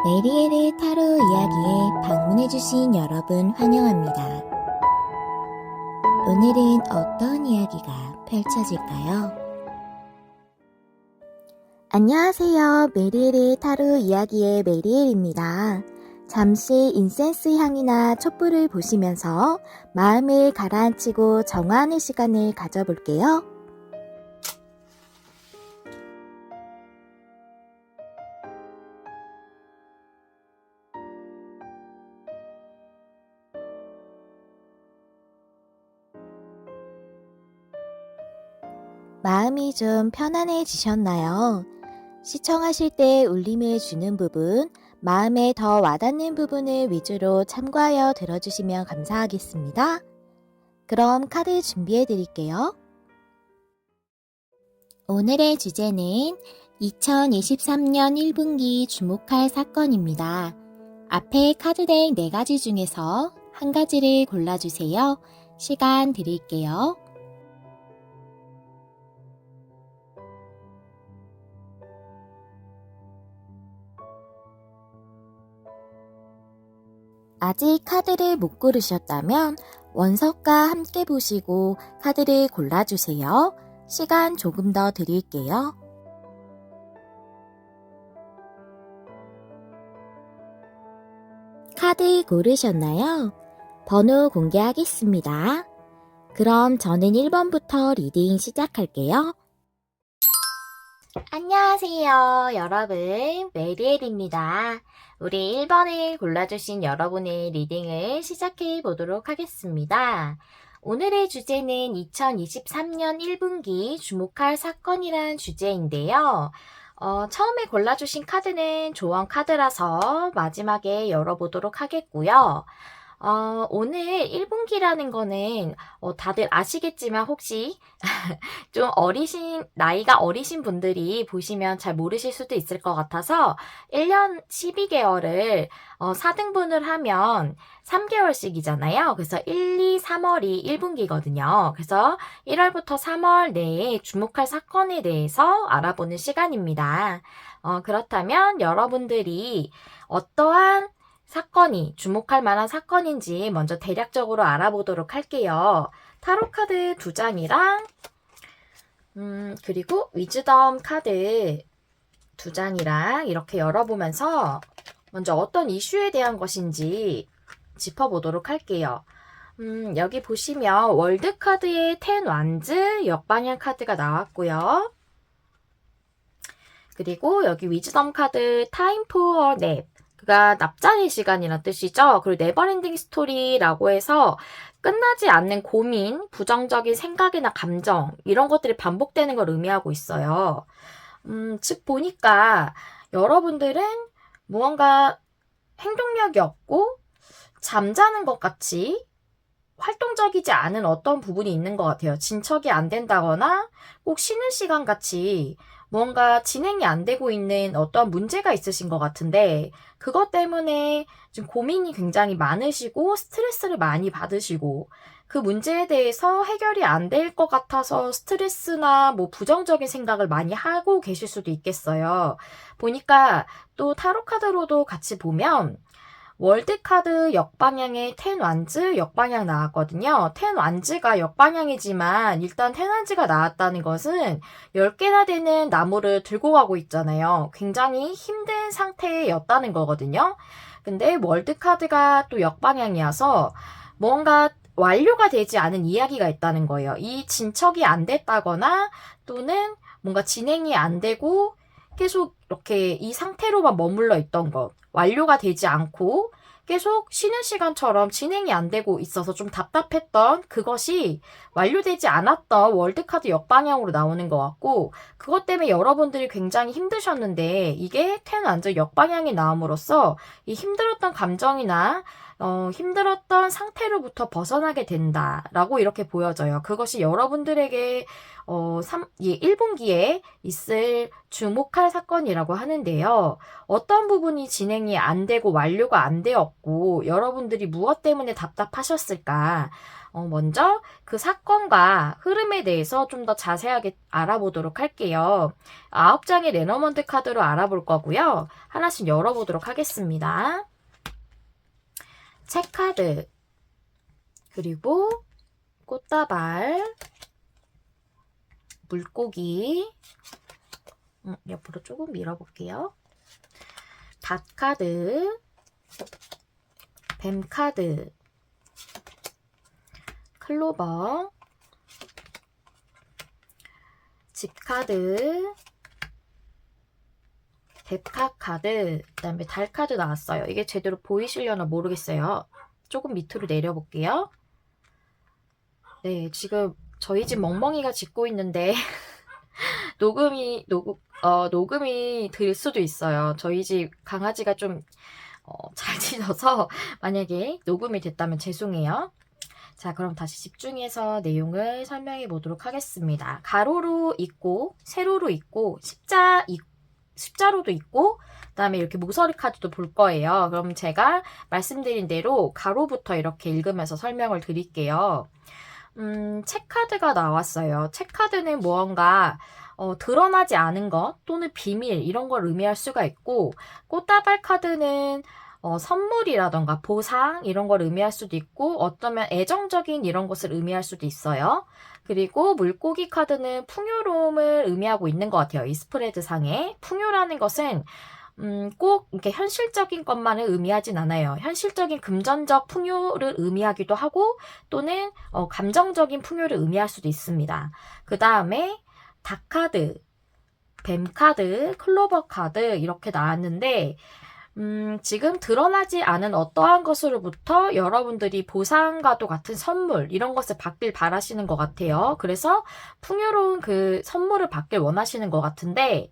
메리엘의 타로 이야기에 방문해주신 여러분 환영합니다. 오늘은 어떤 이야기가 펼쳐질까요? 안녕하세요. 메리엘의 타로 이야기의 메리엘입니다. 잠시 인센스 향이나 촛불을 보시면서 마음을 가라앉히고 정화하는 시간을 가져볼게요. 마음이 좀 편안해지셨나요? 시청하실 때 울림을 주는 부분, 마음에 더 와닿는 부분을 위주로 참고하여 들어주시면 감사하겠습니다. 그럼 카드 준비해 드릴게요. 오늘의 주제는 2023년 1분기 주목할 사건입니다. 앞에 카드덱 4가지 중에서 한 가지를 골라주세요. 시간 드릴게요. 아직 카드를 못 고르셨다면 원석과 함께 보시고 카드를 골라주세요. 시간 조금 더 드릴게요. 카드 고르셨나요? 번호 공개하겠습니다. 그럼 저는 1번부터 리딩 시작할게요. 안녕하세요, 여러분. 메리엘입니다. 우리 1번을 골라주신 여러분의 리딩을 시작해 보도록 하겠습니다. 오늘의 주제는 2023년 1분기 주목할 사건이란 주제인데요. 처음에 골라주신 카드는 조언 카드라서 마지막에 열어보도록 하겠고요. 오늘 1분기라는 거는 다들 아시겠지만 혹시 좀 나이가 어리신 분들이 보시면 잘 모르실 수도 있을 것 같아서 1년 12개월을 4등분을 하면 3개월씩이잖아요. 그래서 1, 2, 3월이 1분기거든요. 그래서 1월부터 3월 내에 주목할 사건에 대해서 알아보는 시간입니다. 그렇다면 여러분들이 어떠한 사건이 주목할 만한 사건인지 먼저 대략적으로 알아보도록 할게요. 타로 카드 2장이랑 그리고 위즈덤 카드 2장이랑 이렇게 열어보면서 먼저 어떤 이슈에 대한 것인지 짚어보도록 할게요. 여기 보시면 월드 카드의 10 완즈 역방향 카드가 나왔고요. 그리고 여기 위즈덤 카드 타임 포어 냅 가 납작의 시간이란 뜻이죠. 그리고 네버엔딩 스토리라고 해서 끝나지 않는 고민, 부정적인 생각이나 감정 이런 것들이 반복되는 걸 의미하고 있어요. 즉 보니까 여러분들은 무언가 행동력이 없고 잠자는 것 같이 활동적이지 않은 어떤 부분이 있는 것 같아요. 진척이 안 된다거나 꼭 쉬는 시간 같이 뭔가 진행이 안 되고 있는 어떤 문제가 있으신 것 같은데 그것 때문에 좀 고민이 굉장히 많으시고 스트레스를 많이 받으시고 그 문제에 대해서 해결이 안 될 것 같아서 스트레스나 뭐 부정적인 생각을 많이 하고 계실 수도 있겠어요. 보니까 또 타로 카드로도 같이 보면 월드카드 역방향의 10 완즈 역방향 나왔거든요. 10 완즈가 역방향이지만 일단 10 완즈가 나왔다는 것은 10개나 되는 나무를 들고 가고 있잖아요. 굉장히 힘든 상태였다는 거거든요. 근데 월드카드가 또 역방향이어서 뭔가 완료가 되지 않은 이야기가 있다는 거예요. 이 진척이 안 됐다거나 또는 뭔가 진행이 안 되고 계속 이렇게 이 상태로만 머물러 있던 것. 완료가 되지 않고 계속 쉬는 시간처럼 진행이 안 되고 있어서 좀 답답했던 그것이 완료되지 않았던 월드카드 역방향으로 나오는 것 같고 그것 때문에 여러분들이 굉장히 힘드셨는데 이게 10 완전 역방향이 나옴으로써 이 힘들었던 감정이나 힘들었던 상태로부터 벗어나게 된다라고 이렇게 보여져요. 그것이 여러분들에게 1분기에 있을 주목할 사건이라고 하는데요. 어떤 부분이 진행이 안 되고 완료가 안 되었고 여러분들이 무엇 때문에 답답하셨을까? 먼저 그 사건과 흐름에 대해서 좀 더 자세하게 알아보도록 할게요. 9장의 레너먼트 카드로 알아볼 거고요. 하나씩 열어보도록 하겠습니다. 책카드, 그리고 꽃다발, 물고기, 옆으로 조금 밀어볼게요. 닷카드, 뱀카드, 클로버, 집카드, 데카카드, 그 다음에 달카드 나왔어요. 이게 제대로 보이시려나 모르겠어요. 조금 밑으로 내려볼게요. 네, 지금 저희 집 멍멍이가 짖고 있는데 녹음이 될 수도 있어요. 저희 집 강아지가 좀 잘 짖어서 만약에 녹음이 됐다면 죄송해요. 자, 그럼 다시 집중해서 내용을 설명해 보도록 하겠습니다. 가로로 있고, 세로로 있고, 십자로도 있고, 그 다음에 이렇게 모서리 카드도 볼 거예요. 그럼 제가 말씀드린 대로 가로부터 이렇게 읽으면서 설명을 드릴게요. 책카드가 나왔어요. 책카드는 무언가 드러나지 않은 것 또는 비밀 이런 걸 의미할 수가 있고, 꽃다발 카드는 선물이라던가 보상 이런 걸 의미할 수도 있고 어쩌면 애정적인 이런 것을 의미할 수도 있어요. 그리고 물고기 카드는 풍요로움을 의미하고 있는 것 같아요. 이 스프레드 상에 풍요라는 것은 꼭 이렇게 현실적인 것만을 의미하진 않아요. 현실적인 금전적 풍요를 의미하기도 하고 또는 감정적인 풍요를 의미할 수도 있습니다. 그 다음에 닭카드, 뱀카드, 클로버 카드 이렇게 나왔는데 지금 드러나지 않은 어떠한 것으로부터 여러분들이 보상과도 같은 선물 이런 것을 받길 바라시는 것 같아요. 그래서 풍요로운 그 선물을 받길 원하시는 것 같은데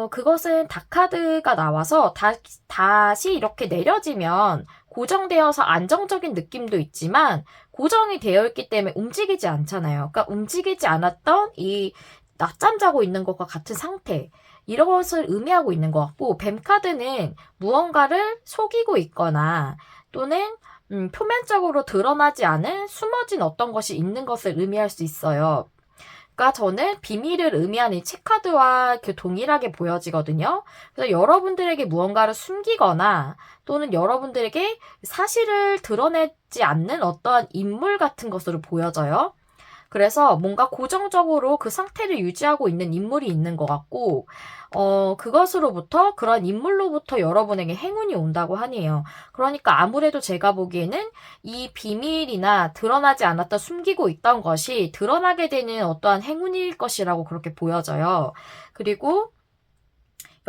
그것은 닭카드가 나와서 다시 이렇게 내려지면 고정되어서 안정적인 느낌도 있지만 고정이 되어 있기 때문에 움직이지 않잖아요. 그러니까 움직이지 않았던 이 낮잠 자고 있는 것과 같은 상태 이런 것을 의미하고 있는 것 같고 뱀카드는 무언가를 속이고 있거나 또는 표면적으로 드러나지 않은 숨어진 어떤 것이 있는 것을 의미할 수 있어요. 그러니까 저는 비밀을 의미하는 이 책카드와 동일하게 보여지거든요. 그래서 여러분들에게 무언가를 숨기거나 또는 여러분들에게 사실을 드러내지 않는 어떠한 인물 같은 것으로 보여져요. 그래서 뭔가 고정적으로 그 상태를 유지하고 있는 인물이 있는 것 같고 그것으로부터 그런 인물로부터 여러분에게 행운이 온다고 하네요. 그러니까 아무래도 제가 보기에는 이 비밀이나 드러나지 않았다 숨기고 있던 것이 드러나게 되는 어떠한 행운일 것이라고 그렇게 보여져요. 그리고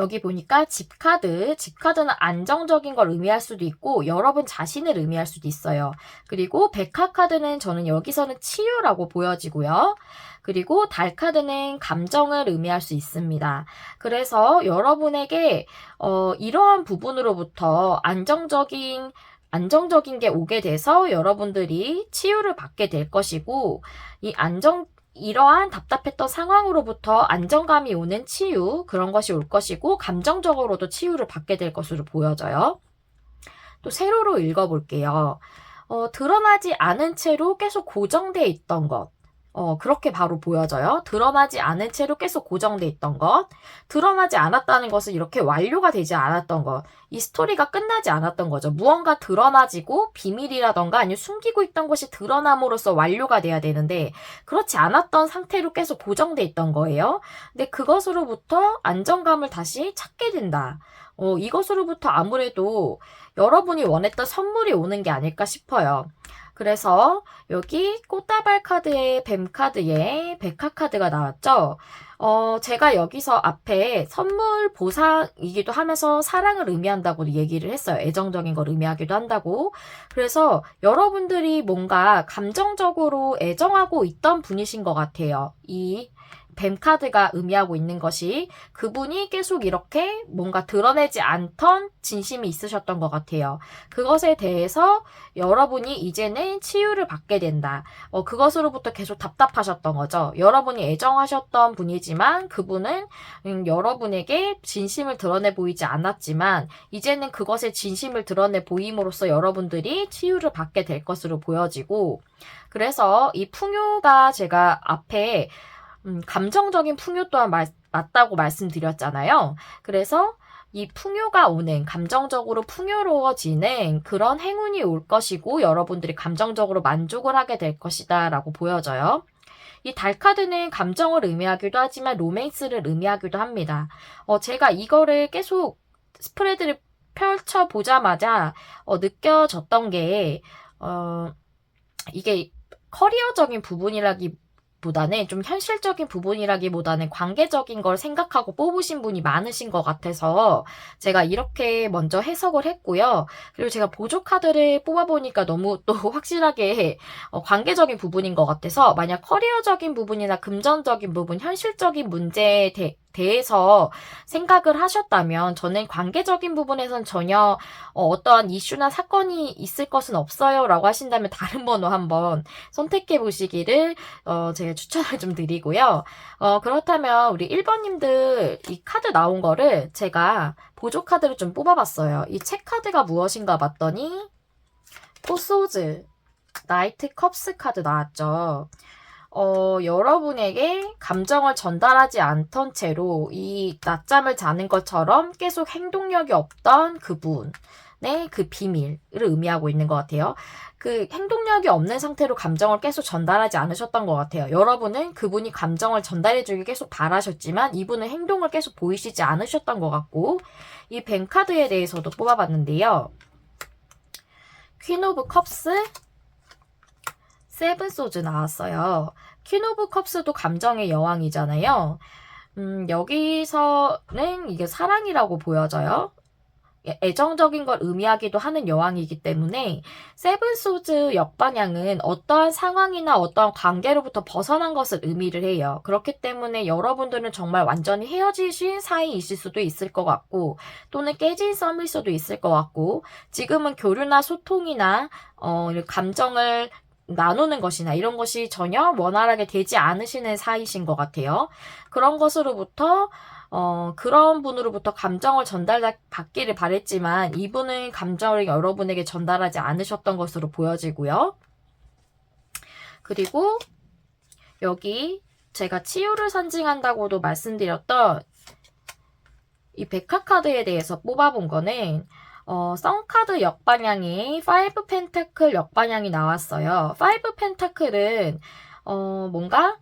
여기 보니까 집카드는 안정적인 걸 의미할 수도 있고 여러분 자신을 의미할 수도 있어요. 그리고 백화카드는 저는 여기서는 치유라고 보여지고요. 그리고 달카드는 감정을 의미할 수 있습니다. 그래서 여러분에게 이러한 부분으로부터 안정적인 게 오게 돼서 여러분들이 치유를 받게 될 것이고 이러한 답답했던 상황으로부터 안정감이 오는 치유, 그런 것이 올 것이고 감정적으로도 치유를 받게 될 것으로 보여져요. 또 세로로 읽어볼게요. 드러나지 않은 채로 계속 고정돼 있던 것. 그렇게 바로 보여져요. 드러나지 않은 채로 계속 고정돼 있던 것. 드러나지 않았다는 것은 이렇게 완료가 되지 않았던 것. 이 스토리가 끝나지 않았던 거죠. 무언가 드러나지고 비밀이라던가 아니면 숨기고 있던 것이 드러남으로써 완료가 돼야 되는데 그렇지 않았던 상태로 계속 고정돼 있던 거예요. 근데 그것으로부터 안정감을 다시 찾게 된다. 이것으로부터 아무래도 여러분이 원했던 선물이 오는 게 아닐까 싶어요. 그래서 여기 꽃다발 카드에 뱀 카드에 백화 카드가 나왔죠. 제가 여기서 앞에 선물 보상이기도 하면서 사랑을 의미한다고 얘기를 했어요. 애정적인 걸 의미하기도 한다고. 그래서 여러분들이 뭔가 감정적으로 애정하고 있던 분이신 것 같아요. 이 뱀 카드가 의미하고 있는 것이 그분이 계속 이렇게 뭔가 드러내지 않던 진심이 있으셨던 것 같아요. 그것에 대해서 여러분이 이제는 치유를 받게 된다. 그것으로부터 계속 답답하셨던 거죠. 여러분이 애정하셨던 분이지만 그분은 여러분에게 진심을 드러내 보이지 않았지만 이제는 그것의 진심을 드러내 보임으로써 여러분들이 치유를 받게 될 것으로 보여지고, 그래서 이 풍요가 제가 앞에 감정적인 풍요 또한 맞다고 말씀드렸잖아요. 그래서 이 풍요가 오는, 감정적으로 풍요로워지는 그런 행운이 올 것이고 여러분들이 감정적으로 만족을 하게 될 것이다 라고 보여져요. 이 달 카드는 감정을 의미하기도 하지만 로맨스를 의미하기도 합니다. 제가 이거를 계속 스프레드를 펼쳐보자마자 느껴졌던 게 이게 커리어적인 부분이라기보다는 좀 현실적인 부분이라기보다는 관계적인 걸 생각하고 뽑으신 분이 많으신 것 같아서 제가 이렇게 먼저 해석을 했고요. 그리고 제가 보조 카드를 뽑아보니까 너무 또 확실하게 관계적인 부분인 것 같아서, 만약 커리어적인 부분이나 금전적인 부분, 현실적인 문제에 대해서 생각을 하셨다면 저는 관계적인 부분에선 전혀 어떠한 이슈나 사건이 있을 것은 없어요 라고 하신다면 다른 번호 한번 선택해 보시기를 제가 추천을 좀 드리고요. 그렇다면 우리 1번님들 이 카드 나온 거를 제가 보조 카드를 좀 뽑아봤어요. 이 책 카드가 무엇인가 봤더니 포소즈 나이트 컵스 카드 나왔죠. 여러분에게 감정을 전달하지 않던 채로 이 낮잠을 자는 것처럼 계속 행동력이 없던 그분의 그 비밀을 의미하고 있는 것 같아요. 그 행동력이 없는 상태로 감정을 계속 전달하지 않으셨던 것 같아요. 여러분은 그분이 감정을 전달해주길 계속 바라셨지만 이분은 행동을 계속 보이시지 않으셨던 것 같고, 이 뱀 카드에 대해서도 뽑아봤는데요. 퀸 오브 컵스, 세븐 소즈 나왔어요. 퀸 오브 컵스도 감정의 여왕이잖아요. 여기서는 이게 사랑이라고 보여져요. 애정적인 걸 의미하기도 하는 여왕이기 때문에 세븐 소즈 역방향은 어떠한 상황이나 어떠한 관계로부터 벗어난 것을 의미를 해요. 그렇기 때문에 여러분들은 정말 완전히 헤어지신 사이이실 수도 있을 것 같고, 또는 깨진 썸일 수도 있을 것 같고, 지금은 교류나 소통이나 감정을 나누는 것이나 이런 것이 전혀 원활하게 되지 않으시는 사이신 것 같아요. 그런 것으로부터 그런 분으로부터 감정을 전달받기를 바랬지만 이분은 감정을 여러분에게 전달하지 않으셨던 것으로 보여지고요. 그리고 여기 제가 치유를 상징한다고도 말씀드렸던 이 백화 카드에 대해서 뽑아본 거는 썬카드 역방향이 5 펜타클 역방향이 나왔어요. 5 펜타클은 뭔가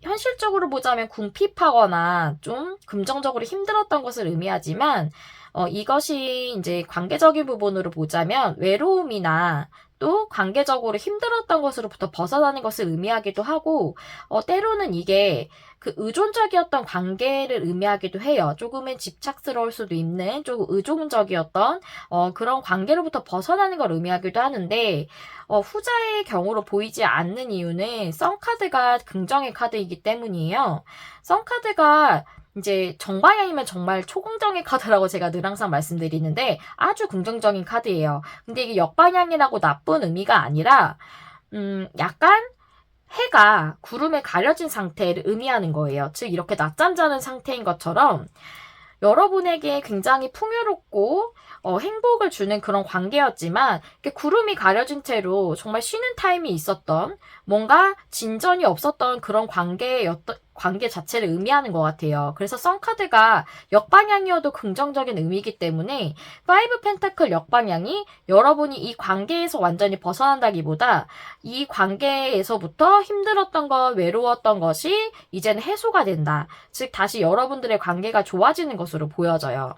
현실적으로 보자면 궁핍하거나 좀 금전적으로 힘들었던 것을 의미하지만 이것이 이제 관계적인 부분으로 보자면 외로움이나 또 관계적으로 힘들었던 것으로부터 벗어나는 것을 의미하기도 하고, 때로는 이게 그 의존적이었던 관계를 의미하기도 해요. 조금은 집착스러울 수도 있는 조금 의존적이었던 그런 관계로부터 벗어나는 걸 의미하기도 하는데, 후자의 경우로 보이지 않는 이유는 썬카드가 긍정의 카드이기 때문이에요. 썬카드가 이제 정방향이면 정말 초긍정의 카드라고 제가 늘 항상 말씀드리는데 아주 긍정적인 카드예요. 근데 이게 역방향이라고 나쁜 의미가 아니라 약간 해가 구름에 가려진 상태를 의미하는 거예요. 즉 이렇게 낮잠 자는 상태인 것처럼 여러분에게 굉장히 풍요롭고 행복을 주는 그런 관계였지만 구름이 가려진 채로 정말 쉬는 타임이 있었던, 뭔가 진전이 없었던 그런 관계 자체를 의미하는 것 같아요. 그래서 썬카드가 역방향이어도 긍정적인 의미이기 때문에 5 펜타클 역방향이 여러분이 이 관계에서 완전히 벗어난다기보다 이 관계에서부터 힘들었던 것, 외로웠던 것이 이제는 해소가 된다. 즉 다시 여러분들의 관계가 좋아지는 것으로 보여져요.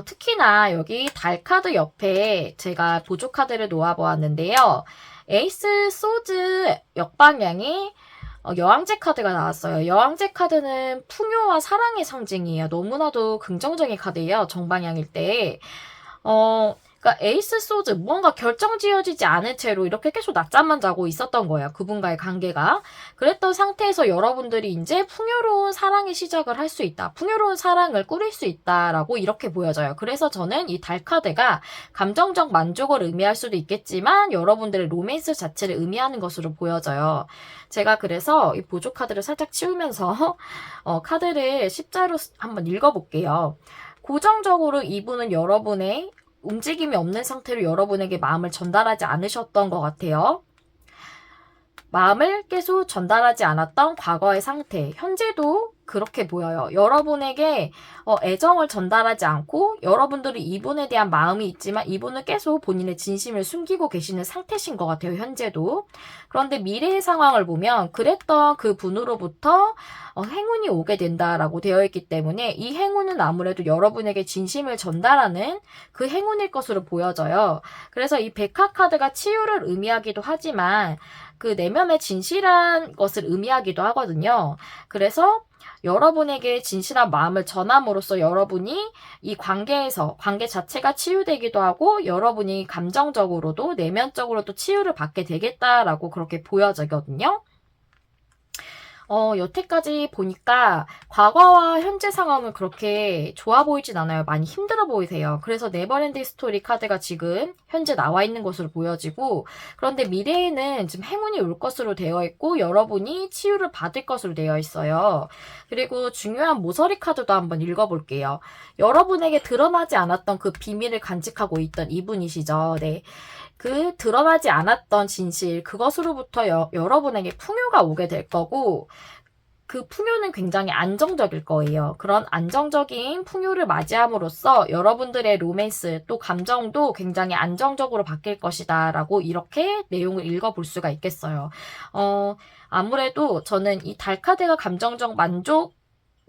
특히나 여기 달 카드 옆에 제가 보조 카드를 놓아보았는데요. 에이스 소즈 역방향이 여왕제 카드가 나왔어요. 여왕제 카드는 풍요와 사랑의 상징이에요. 너무나도 긍정적인 카드예요. 정방향일 때. 그러니까 에이스 소드 뭔가 결정지어지지 않은 채로 이렇게 계속 낮잠만 자고 있었던 거예요. 그분과의 관계가. 그랬던 상태에서 여러분들이 이제 풍요로운 사랑의 시작을 할 수 있다. 풍요로운 사랑을 꾸릴 수 있다라고 이렇게 보여져요. 그래서 저는 이 달 카드가 감정적 만족을 의미할 수도 있겠지만 여러분들의 로맨스 자체를 의미하는 것으로 보여져요. 제가 그래서 이 보조 카드를 살짝 치우면서 카드를 십자로 한번 읽어볼게요. 고정적으로 이분은 여러분의 움직임이 없는 상태로 여러분에게 마음을 전달하지 않으셨던 것 같아요. 마음을 계속 전달하지 않았던 과거의 상태, 현재도 그렇게 보여요. 여러분에게 애정을 전달하지 않고 여러분들이 이분에 대한 마음이 있지만 이분은 계속 본인의 진심을 숨기고 계시는 상태신 것 같아요. 현재도. 그런데 미래의 상황을 보면 그랬던 그 분으로부터 행운이 오게 된다라고 되어 있기 때문에 이 행운은 아무래도 여러분에게 진심을 전달하는 그 행운일 것으로 보여져요. 그래서 이 백화 카드가 치유를 의미하기도 하지만 그 내면의 진실한 것을 의미하기도 하거든요. 그래서 여러분에게 진실한 마음을 전함으로써 여러분이 이 관계에서 관계 자체가 치유되기도 하고 여러분이 감정적으로도 내면적으로도 치유를 받게 되겠다라고 그렇게 보여지거든요. 여태까지 보니까 과거와 현재 상황은 그렇게 좋아 보이진 않아요. 많이 힘들어 보이세요. 그래서 네버엔딩 스토리 카드가 지금 현재 나와 있는 것으로 보여지고 그런데 미래에는 지금 행운이 올 것으로 되어 있고 여러분이 치유를 받을 것으로 되어 있어요. 그리고 중요한 모서리 카드도 한번 읽어볼게요. 여러분에게 드러나지 않았던 그 비밀을 간직하고 있던 이분이시죠. 네. 그 드러나지 않았던 진실, 그것으로부터 여러분에게 풍요가 오게 될 거고, 그 풍요는 굉장히 안정적일 거예요. 그런 안정적인 풍요를 맞이함으로써 여러분들의 로맨스 또 감정도 굉장히 안정적으로 바뀔 것이다 라고 이렇게 내용을 읽어볼 수가 있겠어요. 아무래도 저는 이 달 카드가 감정적 만족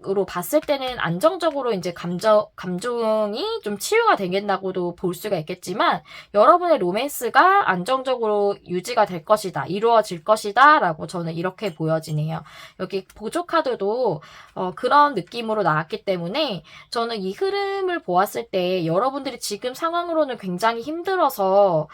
으로 봤을 때는 안정적으로 이제 감정이 좀 치유가 되겠다고도 볼 수가 있겠지만 여러분의 로맨스가 안정적으로 유지가 될 것이다, 이루어질 것이다 라고 저는 이렇게 보여지네요. 여기 보조 카드도 그런 느낌으로 나왔기 때문에 저는 이 흐름을 보았을 때 여러분들이 지금 상황으로는 굉장히 힘들어서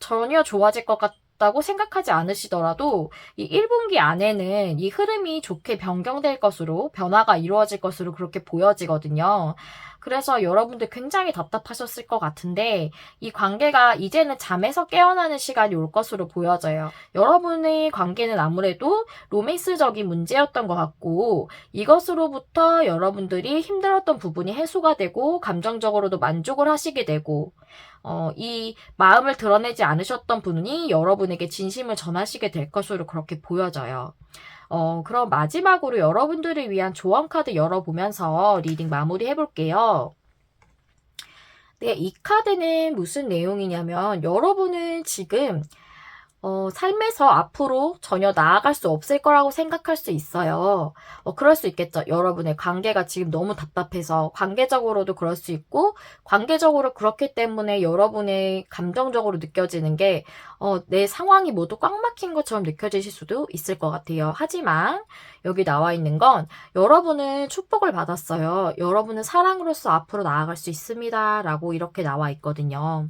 전혀 좋아질 것 다고 생각하지 않으시더라도 이 1분기 안에는 이 흐름이 좋게 변경될 것으로 변화가 이루어질 것으로 그렇게 보여지거든요. 그래서 여러분들 굉장히 답답하셨을 것 같은데 이 관계가 이제는 잠에서 깨어나는 시간이 올 것으로 보여져요. 여러분의 관계는 아무래도 로맨스적인 문제였던 것 같고 이것으로부터 여러분들이 힘들었던 부분이 해소가 되고 감정적으로도 만족을 하시게 되고 이 마음을 드러내지 않으셨던 분이 여러분에게 진심을 전하시게 될 것으로 그렇게 보여져요. 그럼 마지막으로 여러분들을 위한 조언 카드 열어보면서 리딩 마무리 해볼게요. 네, 이 카드는 무슨 내용이냐면 여러분은 지금 삶에서 앞으로 전혀 나아갈 수 없을 거라고 생각할 수 있어요. 그럴 수 있겠죠. 여러분의 관계가 지금 너무 답답해서 관계적으로도 그럴 수 있고 관계적으로 그렇기 때문에 여러분의 감정적으로 느껴지는 게 내 상황이 모두 꽉 막힌 것처럼 느껴지실 수도 있을 것 같아요. 하지만 여기 나와 있는 건 여러분은 축복을 받았어요. 여러분은 사랑으로서 앞으로 나아갈 수 있습니다. 라고 이렇게 나와 있거든요.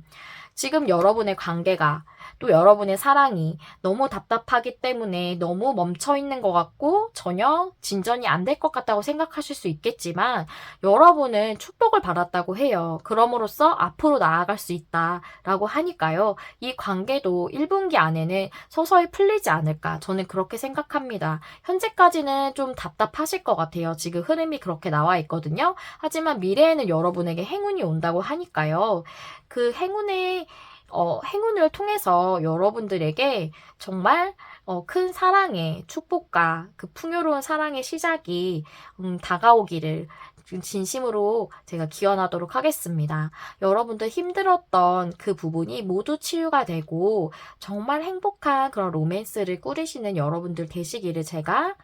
지금 여러분의 관계가 또 여러분의 사랑이 너무 답답하기 때문에 너무 멈춰있는 것 같고 전혀 진전이 안 될 것 같다고 생각하실 수 있겠지만 여러분은 축복을 받았다고 해요. 그럼으로써 앞으로 나아갈 수 있다라고 하니까요. 이 관계도 1분기 안에는 서서히 풀리지 않을까 저는 그렇게 생각합니다. 현재까지는 좀 답답하실 것 같아요. 지금 흐름이 그렇게 나와 있거든요. 하지만 미래에는 여러분에게 행운이 온다고 하니까요. 그 행운을 통해서 여러분들에게 정말 큰 사랑의 축복과 그 풍요로운 사랑의 시작이 다가오기를 진심으로 제가 기원하도록 하겠습니다. 여러분들 힘들었던 그 부분이 모두 치유가 되고 정말 행복한 그런 로맨스를 꾸리시는 여러분들 되시기를 제가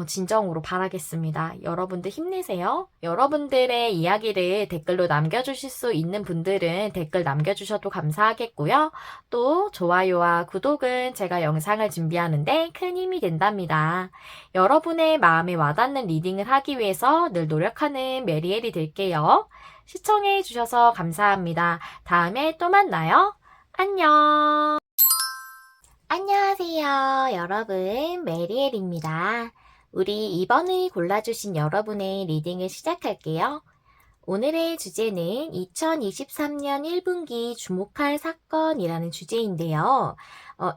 진정으로 바라겠습니다. 여러분들 힘내세요. 여러분들의 이야기를 댓글로 남겨주실 수 있는 분들은 댓글 남겨주셔도 감사하겠고요. 또 좋아요와 구독은 제가 영상을 준비하는데 큰 힘이 된답니다. 여러분의 마음에 와닿는 리딩을 하기 위해서 늘 노력하는 저는 메리엘이 될게요. 시청해주셔서 감사합니다. 다음에 또 만나요. 안녕. 안녕하세요. 여러분, 메리엘입니다. 우리 2번을 골라주신 여러분의 리딩을 시작할게요. 오늘의 주제는 2023년 1분기 주목할 사건이라는 주제인데요.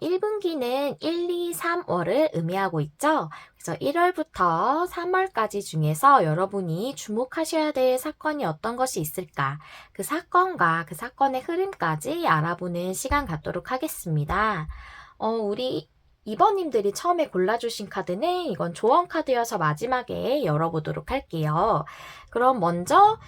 1분기는 1, 2, 3월을 의미하고 있죠. 그래서 1월부터 3월까지 중에서 여러분이 주목하셔야 될 사건이 어떤 것이 있을까? 그 사건과 그 사건의 흐름까지 알아보는 시간 갖도록 하겠습니다. 우리 2번님들이 처음에 골라주신 카드는 이건 조언 카드여서 마지막에 열어보도록 할게요. 그럼 먼저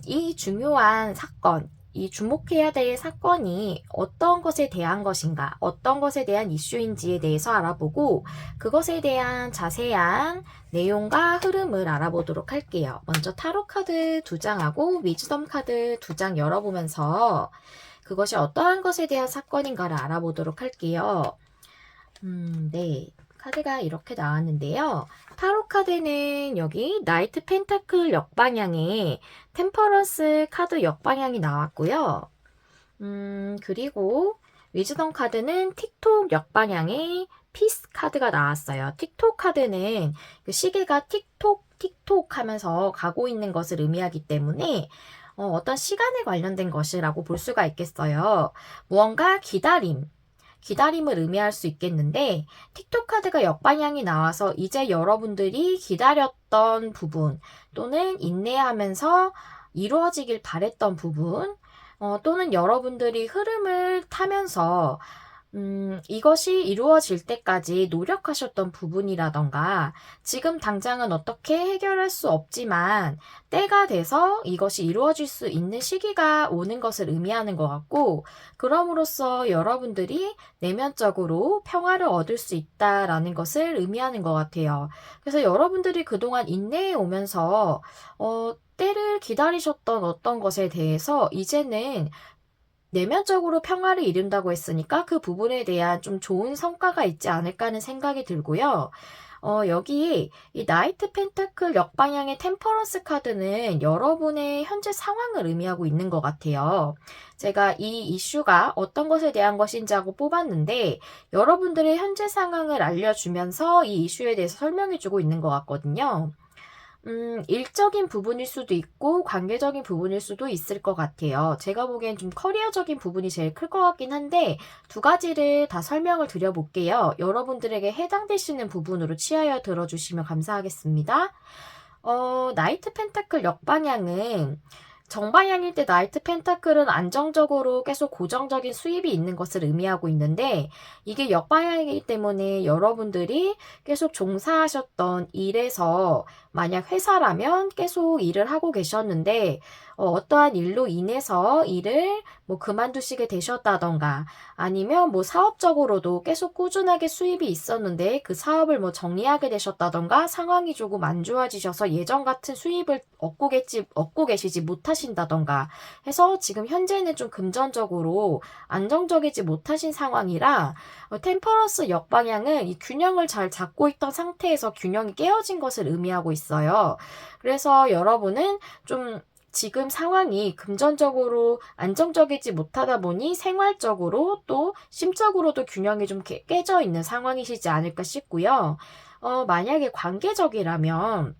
이 중요한 사건, 이 주목해야 될 사건이 어떤 것에 대한 것인가, 어떤 것에 대한 이슈인지에 대해서 알아보고 그것에 대한 자세한 내용과 흐름을 알아보도록 할게요. 먼저 타로 카드 2장하고 위즈덤 카드 2장 열어보면서 그것이 어떠한 것에 대한 사건인가를 알아보도록 할게요. 네. 카드가 이렇게 나왔는데요. 타로 카드는 여기 나이트 펜타클 역방향에 템퍼런스 카드 역방향이 나왔고요. 그리고 위즈덤 카드는 틱톡 역방향에 피스 카드가 나왔어요. 틱톡 카드는 그 시계가 틱톡 틱톡 하면서 가고 있는 것을 의미하기 때문에 어떤 시간에 관련된 것이라고 볼 수가 있겠어요. 무언가 기다림을 의미할 수 있겠는데 틱톡 카드가 역방향이 나와서 이제 여러분들이 기다렸던 부분 또는 인내하면서 이루어지길 바랬던 부분 또는 여러분들이 흐름을 타면서 이것이 이루어질 때까지 노력하셨던 부분이라던가 지금 당장은 어떻게 해결할 수 없지만 때가 돼서 이것이 이루어질 수 있는 시기가 오는 것을 의미하는 것 같고 그럼으로써 여러분들이 내면적으로 평화를 얻을 수 있다라는 것을 의미하는 것 같아요. 그래서 여러분들이 그동안 인내해 오면서 때를 기다리셨던 어떤 것에 대해서 이제는 내면적으로 평화를 이룬다고 했으니까 그 부분에 대한 좀 좋은 성과가 있지 않을까 하는 생각이 들고요. 여기 이 나이트 펜타클 역방향의 템퍼런스 카드는 여러분의 현재 상황을 의미하고 있는 것 같아요. 제가 이 이슈가 어떤 것에 대한 것인지 하고 뽑았는데 여러분들의 현재 상황을 알려주면서 이 이슈에 대해서 설명해주고 있는 것 같거든요. 일적인 부분일 수도 있고 관계적인 부분일 수도 있을 것 같아요. 제가 보기엔 좀 커리어적인 부분이 제일 클 것 같긴 한데 두 가지를 다 설명을 드려볼게요. 여러분들에게 해당되시는 부분으로 치하여 들어주시면 감사하겠습니다. 나이트 펜타클 역방향은 정방향일 때 나이트 펜타클은 안정적으로 계속 고정적인 수입이 있는 것을 의미하고 있는데 이게 역방향이기 때문에 여러분들이 계속 종사하셨던 일에서 만약 회사라면 계속 일을 하고 계셨는데 어떠한 일로 인해서 일을 그만두시게 되셨다던가 아니면 사업적으로도 계속 꾸준하게 수입이 있었는데 그 사업을 정리하게 되셨다던가 상황이 조금 안 좋아지셔서 예전 같은 수입을 얻고 계시지 못하신다던가 해서 지금 현재는 좀 금전적으로 안정적이지 못하신 상황이라 템퍼런스 역방향은 이 균형을 잘 잡고 있던 상태에서 균형이 깨어진 것을 의미하고 있어요. 그래서 여러분은 좀 지금 상황이 금전적으로 안정적이지 못하다 보니 생활적으로 또 심적으로도 균형이 좀 깨져 있는 상황이시지 않을까 싶고요. 만약에 관계적이라면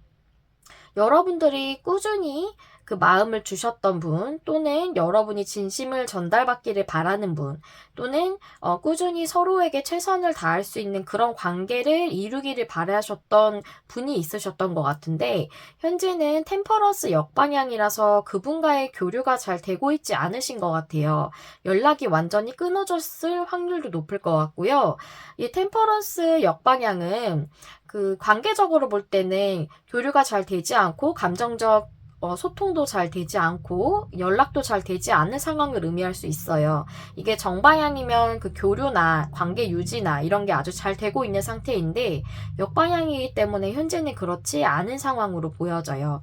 여러분들이 꾸준히 그 마음을 주셨던 분 또는 여러분이 진심을 전달받기를 바라는 분 또는 꾸준히 서로에게 최선을 다할 수 있는 그런 관계를 이루기를 바라셨던 분이 있으셨던 것 같은데 현재는 템퍼런스 역방향이라서 그분과의 교류가 잘 되고 있지 않으신 것 같아요. 연락이 완전히 끊어졌을 확률도 높을 것 같고요. 이 템퍼런스 역방향은 그 관계적으로 볼 때는 교류가 잘 되지 않고 감정적 소통도 잘 되지 않고 연락도 잘 되지 않는 상황을 의미할 수 있어요. 이게 정방향이면 그 교류나 관계 유지나 이런 게 아주 잘 되고 있는 상태인데 역방향이기 때문에 현재는 그렇지 않은 상황으로 보여져요.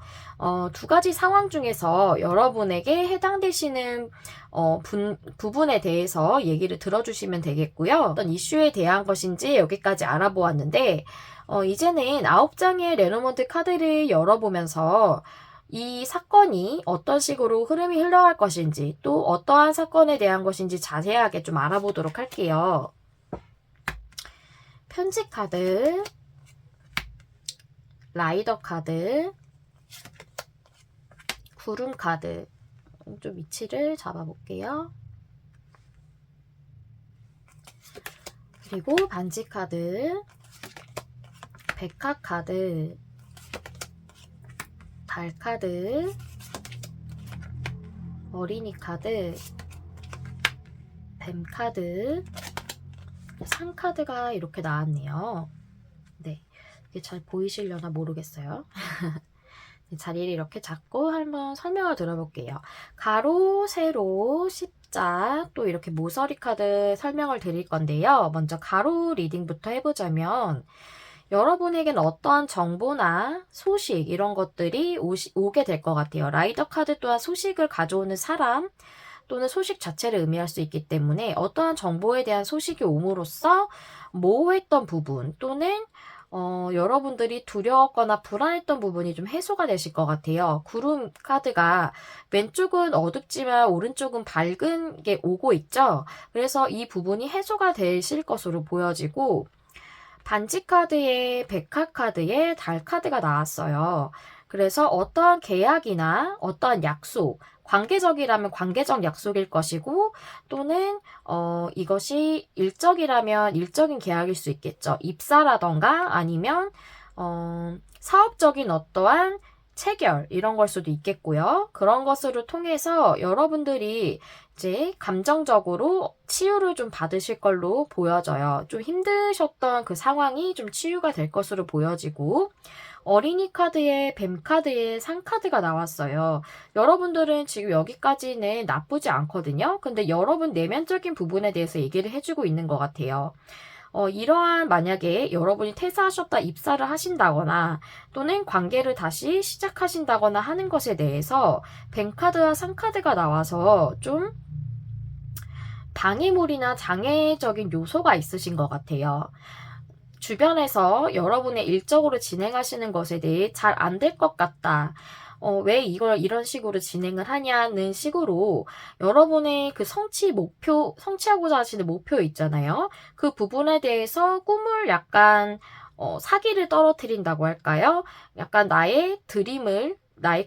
두 가지 상황 중에서 여러분에게 해당되시는 부분에 대해서 얘기를 들어주시면 되겠고요. 어떤 이슈에 대한 것인지 여기까지 알아보았는데 이제는 9장의 레노먼트 카드를 열어보면서 이 사건이 어떤 식으로 흐름이 흘러갈 것인지 또 어떠한 사건에 대한 것인지 자세하게 좀 알아보도록 할게요. 편지 카드, 라이더 카드, 구름 카드. 좀 위치를 잡아볼게요. 그리고 반지 카드, 백화 카드, 달 카드, 어린이 카드, 뱀 카드, 상 카드가 이렇게 나왔네요. 네, 이게 잘 보이시려나 모르겠어요. 자리를 이렇게 잡고 한번 설명을 들어볼게요. 가로, 세로, 십자, 또 이렇게 모서리 카드 설명을 드릴 건데요. 먼저 가로 리딩부터 해보자면 여러분에게는 어떠한 정보나 소식 이런 것들이 오게 될 것 같아요. 라이더 카드 또한 소식을 가져오는 사람 또는 소식 자체를 의미할 수 있기 때문에 어떠한 정보에 대한 소식이 옴으로써 모호했던 부분 또는 여러분들이 두려웠거나 불안했던 부분이 좀 해소가 되실 것 같아요. 구름 카드가 왼쪽은 어둡지만 오른쪽은 밝은 게 오고 있죠. 그래서 이 부분이 해소가 되실 것으로 보여지고 반지 카드에 백화 카드에 달 카드가 나왔어요. 그래서 어떠한 계약이나 어떠한 약속, 관계적이라면 관계적 약속일 것이고 또는 이것이 일적이라면 일적인 계약일 수 있겠죠. 입사라던가 아니면 사업적인 어떠한 체결 이런 걸 수도 있겠고요. 그런 것을 통해서 여러분들이 이제 감정적으로 치유를 좀 받으실 걸로 보여져요. 좀 힘드셨던 그 상황이 좀 치유가 될 것으로 보여지고 어린이 카드에 뱀 카드에 상 카드가 나왔어요. 여러분들은 지금 여기까지는 나쁘지 않거든요. 근데 여러분 내면적인 부분에 대해서 얘기를 해주고 있는 것 같아요. 이러한 만약에 여러분이 퇴사하셨다 입사를 하신다거나 또는 관계를 다시 시작하신다거나 하는 것에 대해서 뱅카드와 상카드가 나와서 좀 방해물이나 장애적인 요소가 있으신 것 같아요. 주변에서 여러분의 일적으로 진행하시는 것에 대해 잘 안 될 것 같다. 왜 이걸 이런 식으로 진행을 하냐는 식으로 여러분의 그 성취하고자 하시는 목표 있잖아요. 그 부분에 대해서 꿈을 약간, 사기를 떨어뜨린다고 할까요? 약간 나의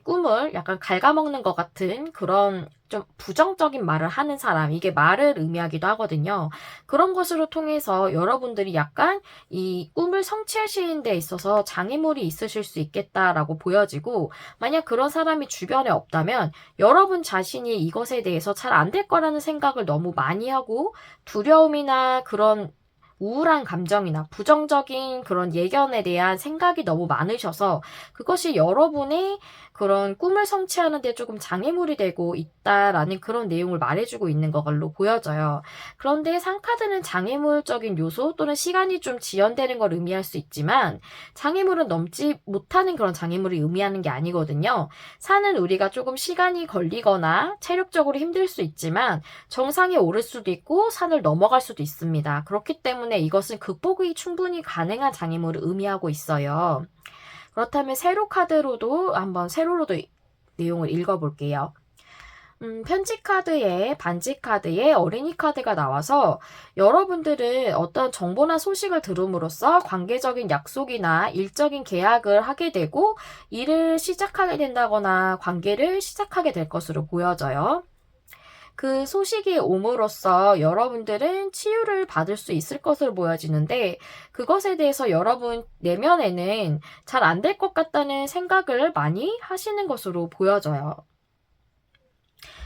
꿈을 약간 갉아먹는 것 같은 그런 좀 부정적인 말을 하는 사람, 이게 말을 의미하기도 하거든요. 그런 것으로 통해서 여러분들이 약간 이 꿈을 성취하시는 데 있어서 장애물이 있으실 수 있겠다라고 보여지고, 만약 그런 사람이 주변에 없다면 여러분 자신이 이것에 대해서 잘 안 될 거라는 생각을 너무 많이 하고 두려움이나 그런 우울한 감정이나 부정적인 그런 예견에 대한 생각이 너무 많으셔서 그것이 여러분의 그런 꿈을 성취하는 데 조금 장애물이 되고 있다라는 그런 내용을 말해주고 있는 걸로 보여져요. 그런데 상카드는 장애물적인 요소 또는 시간이 좀 지연되는 걸 의미할 수 있지만 장애물은 넘지 못하는 그런 장애물을 의미하는 게 아니거든요. 산은 우리가 조금 시간이 걸리거나 체력적으로 힘들 수 있지만 정상에 오를 수도 있고 산을 넘어갈 수도 있습니다. 그렇기 때문에 이것은 극복이 충분히 가능한 장애물을 의미하고 있어요. 그렇다면 세로로도 내용을 읽어볼게요. 편지 카드에 반지 카드에 어린이 카드가 나와서 여러분들은 어떤 정보나 소식을 들음으로써 관계적인 약속이나 일적인 계약을 하게 되고 일을 시작하게 된다거나 관계를 시작하게 될 것으로 보여져요. 그 소식이 옴으로써 여러분들은 치유를 받을 수 있을 것으로 보여지는데 그것에 대해서 여러분 내면에는 잘 안 될 것 같다는 생각을 많이 하시는 것으로 보여져요.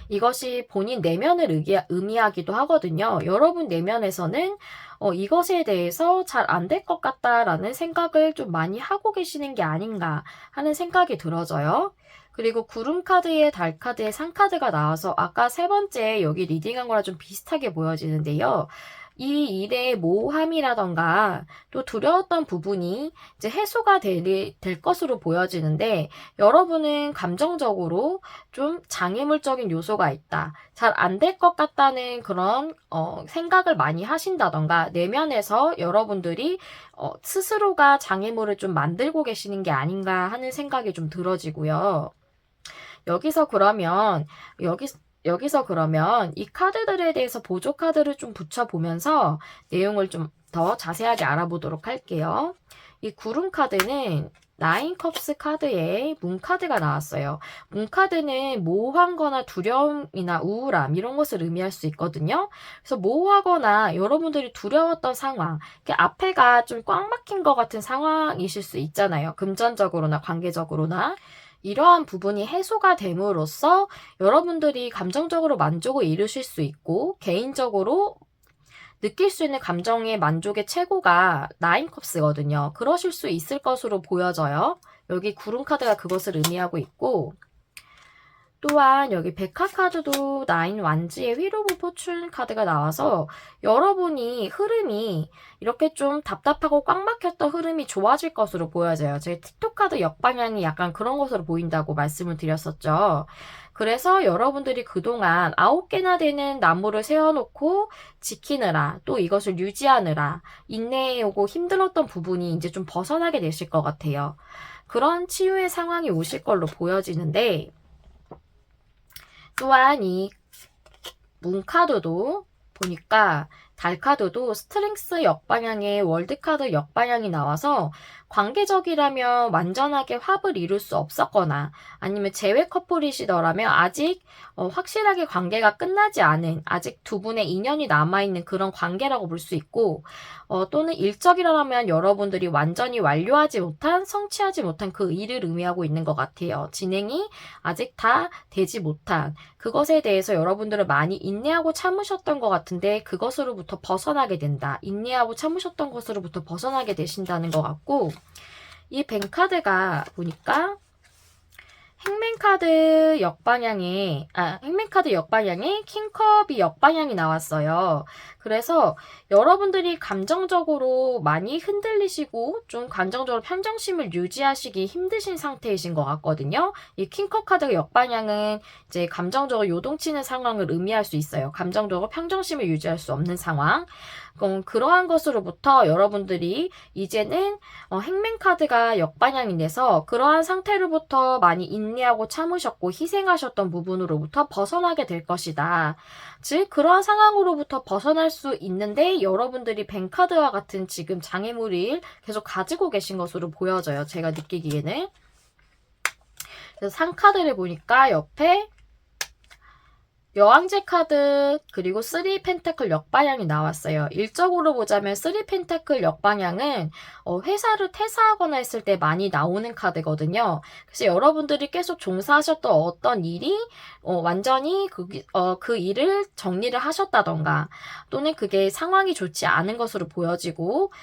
이것이 본인 내면을 의미하기도 하거든요. 여러분 내면에서는 이것에 대해서 잘 안 될 것 같다라는 생각을 좀 많이 하고 계시는 게 아닌가 하는 생각이 들어져요. 그리고 구름 카드에 달 카드에 상 카드가 나와서 아까 세 번째 여기 리딩한 거랑 좀 비슷하게 보여지는데요. 이 일의 모호함이라던가 또 두려웠던 부분이 이제 해소가 될 것으로 보여지는데 여러분은 감정적으로 좀 장애물적인 요소가 있다. 잘 안 될 것 같다는 그런 생각을 많이 하신다던가 내면에서 여러분들이 스스로가 장애물을 좀 만들고 계시는 게 아닌가 하는 생각이 좀 들어지고요. 여기서 그러면 이 카드들에 대해서 보조 카드를 좀 붙여보면서 내용을 좀 더 자세하게 알아보도록 할게요. 이 구름 카드는 나인 컵스 카드에 문 카드가 나왔어요. 문 카드는 모호한 두려움이나 우울함 이런 것을 의미할 수 있거든요. 그래서 모호하거나 여러분들이 두려웠던 상황, 앞에가 좀 꽉 막힌 것 같은 상황이실 수 있잖아요. 금전적으로나 관계적으로나. 이러한 부분이 해소가 됨으로써 여러분들이 감정적으로 만족을 이루실 수 있고 개인적으로 느낄 수 있는 감정의 만족의 최고가 나인컵스거든요. 그러실 수 있을 것으로 보여져요. 여기 구름 카드가 그것을 의미하고 있고 또한 여기 백화 카드도 나인 완지의 휠 오브 포춘 카드가 나와서 여러분이 흐름이 이렇게 좀 답답하고 꽉 막혔던 흐름이 좋아질 것으로 보여져요. 제 틱톡 카드 역방향이 약간 그런 것으로 보인다고 말씀을 드렸었죠. 그래서 여러분들이 그동안 9개나 되는 나무를 세워놓고 지키느라 또 이것을 유지하느라 인내해오고 힘들었던 부분이 이제 좀 벗어나게 되실 것 같아요. 그런 치유의 상황이 오실 걸로 보여지는데 또한 이 문카드도 보니까 달카드도 스트렝스 역방향의 월드카드 역방향이 나와서 관계적이라면 완전하게 합을 이룰 수 없었거나 아니면 재회 커플이시더라면 아직 확실하게 관계가 끝나지 않은 아직 두 분의 인연이 남아있는 그런 관계라고 볼 수 있고 또는 일적이라면 여러분들이 완전히 완료하지 못한 성취하지 못한 그 일을 의미하고 있는 것 같아요. 진행이 아직 다 되지 못한 그것에 대해서 여러분들은 많이 인내하고 참으셨던 것 같은데 그것으로부터 벗어나게 된다. 인내하고 참으셨던 것으로부터 벗어나게 되신다는 것 같고 이 뱅카드가 보니까 행맨카드 역방향에 킹컵이 역방향이 나왔어요. 그래서 여러분들이 감정적으로 많이 흔들리시고 좀 감정적으로 평정심을 유지하시기 힘드신 상태이신 것 같거든요. 이 킹컵 카드 역방향은 이제 감정적으로 요동치는 상황을 의미할 수 있어요. 감정적으로 평정심을 유지할 수 없는 상황. 그러한 것으로부터 여러분들이 이제는 행맨 카드가 역방향이 돼서 그러한 상태로부터 많이 인내하고 참으셨고 희생하셨던 부분으로부터 벗어나게 될 것이다. 즉 그러한 상황으로부터 벗어날 수 있는데 여러분들이 뱅카드와 같은 지금 장애물을 계속 가지고 계신 것으로 보여져요. 제가 느끼기에는. 그래서 상카드를 보니까 옆에 여왕제 카드 그리고 3 펜타클 역방향이 나왔어요. 일적으로 보자면 3 펜타클 역방향은 회사를 퇴사하거나 했을 때 많이 나오는 카드거든요. 그래서 여러분들이 계속 종사하셨던 어떤 일이 완전히 그 일을 정리를 하셨다던가 또는 그게 상황이 좋지 않은 것으로 보여지고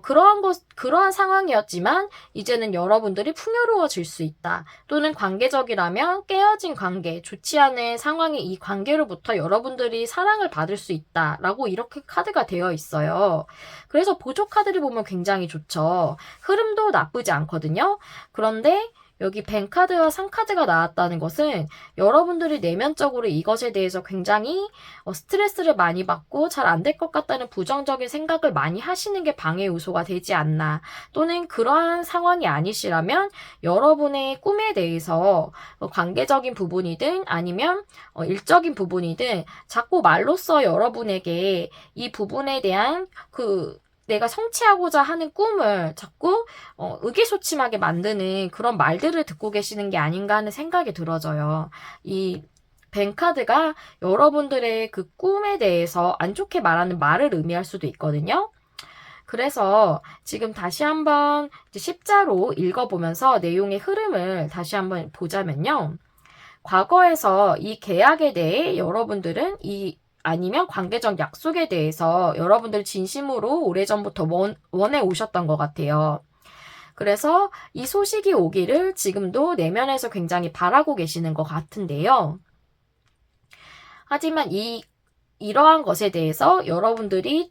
그러한 상황이었지만 이제는 여러분들이 풍요로워질 수 있다. 또는 관계적이라면 깨어진 관계, 좋지 않은 상황이 이 관계로부터 여러분들이 사랑을 받을 수 있다라고 이렇게 카드가 되어 있어요. 그래서 보조 카드를 보면 굉장히 좋죠. 흐름도 나쁘지 않거든요. 그런데 여기 뱅카드와 상카드가 나왔다는 것은 여러분들이 내면적으로 이것에 대해서 굉장히 스트레스를 많이 받고 잘 안 될 것 같다는 부정적인 생각을 많이 하시는 게 방해 요소가 되지 않나 또는 그러한 상황이 아니시라면 여러분의 꿈에 대해서 관계적인 부분이든 아니면 일적인 부분이든 자꾸 말로써 여러분에게 이 부분에 대한 내가 성취하고자 하는 꿈을 자꾸 의기소침하게 만드는 그런 말들을 듣고 계시는 게 아닌가 하는 생각이 들어져요. 이 뱅카드가 여러분들의 그 꿈에 대해서 안 좋게 말하는 말을 의미할 수도 있거든요. 그래서 지금 다시 한번 십자로 읽어보면서 내용의 흐름을 다시 한번 보자면요. 과거에서 이 계약에 대해 여러분들은 아니면 관계적 약속에 대해서 여러분들 진심으로 오래전부터 원해 오셨던 것 같아요. 그래서 이 소식이 오기를 지금도 내면에서 굉장히 바라고 계시는 것 같은데요. 하지만 이러한 것에 대해서 여러분들이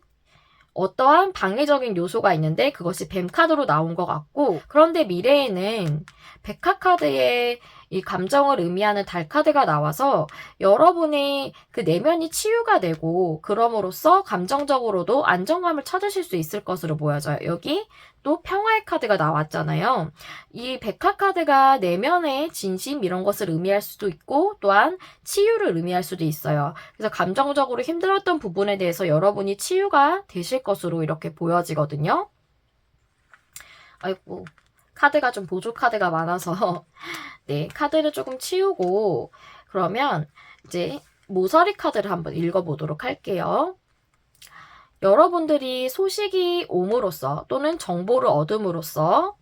어떠한 방해적인 요소가 있는데 그것이 뱀카드로 나온 것 같고 그런데 미래에는 백화카드의 이 감정을 의미하는 달 카드가 나와서 여러분의 그 내면이 치유가 되고 그럼으로써 감정적으로도 안정감을 찾으실 수 있을 것으로 보여져요. 여기 또 평화의 카드가 나왔잖아요. 이 백화 카드가 내면의 진심 이런 것을 의미할 수도 있고 또한 치유를 의미할 수도 있어요. 그래서 감정적으로 힘들었던 부분에 대해서 여러분이 치유가 되실 것으로 이렇게 보여지거든요. 아이고, 카드가 좀 보조 카드가 많아서 네, 카드를 조금 치우고 그러면 이제 모서리 카드를 한번 읽어보도록 할게요. 여러분들이 소식이 옴으로써 또는 정보를 얻음으로써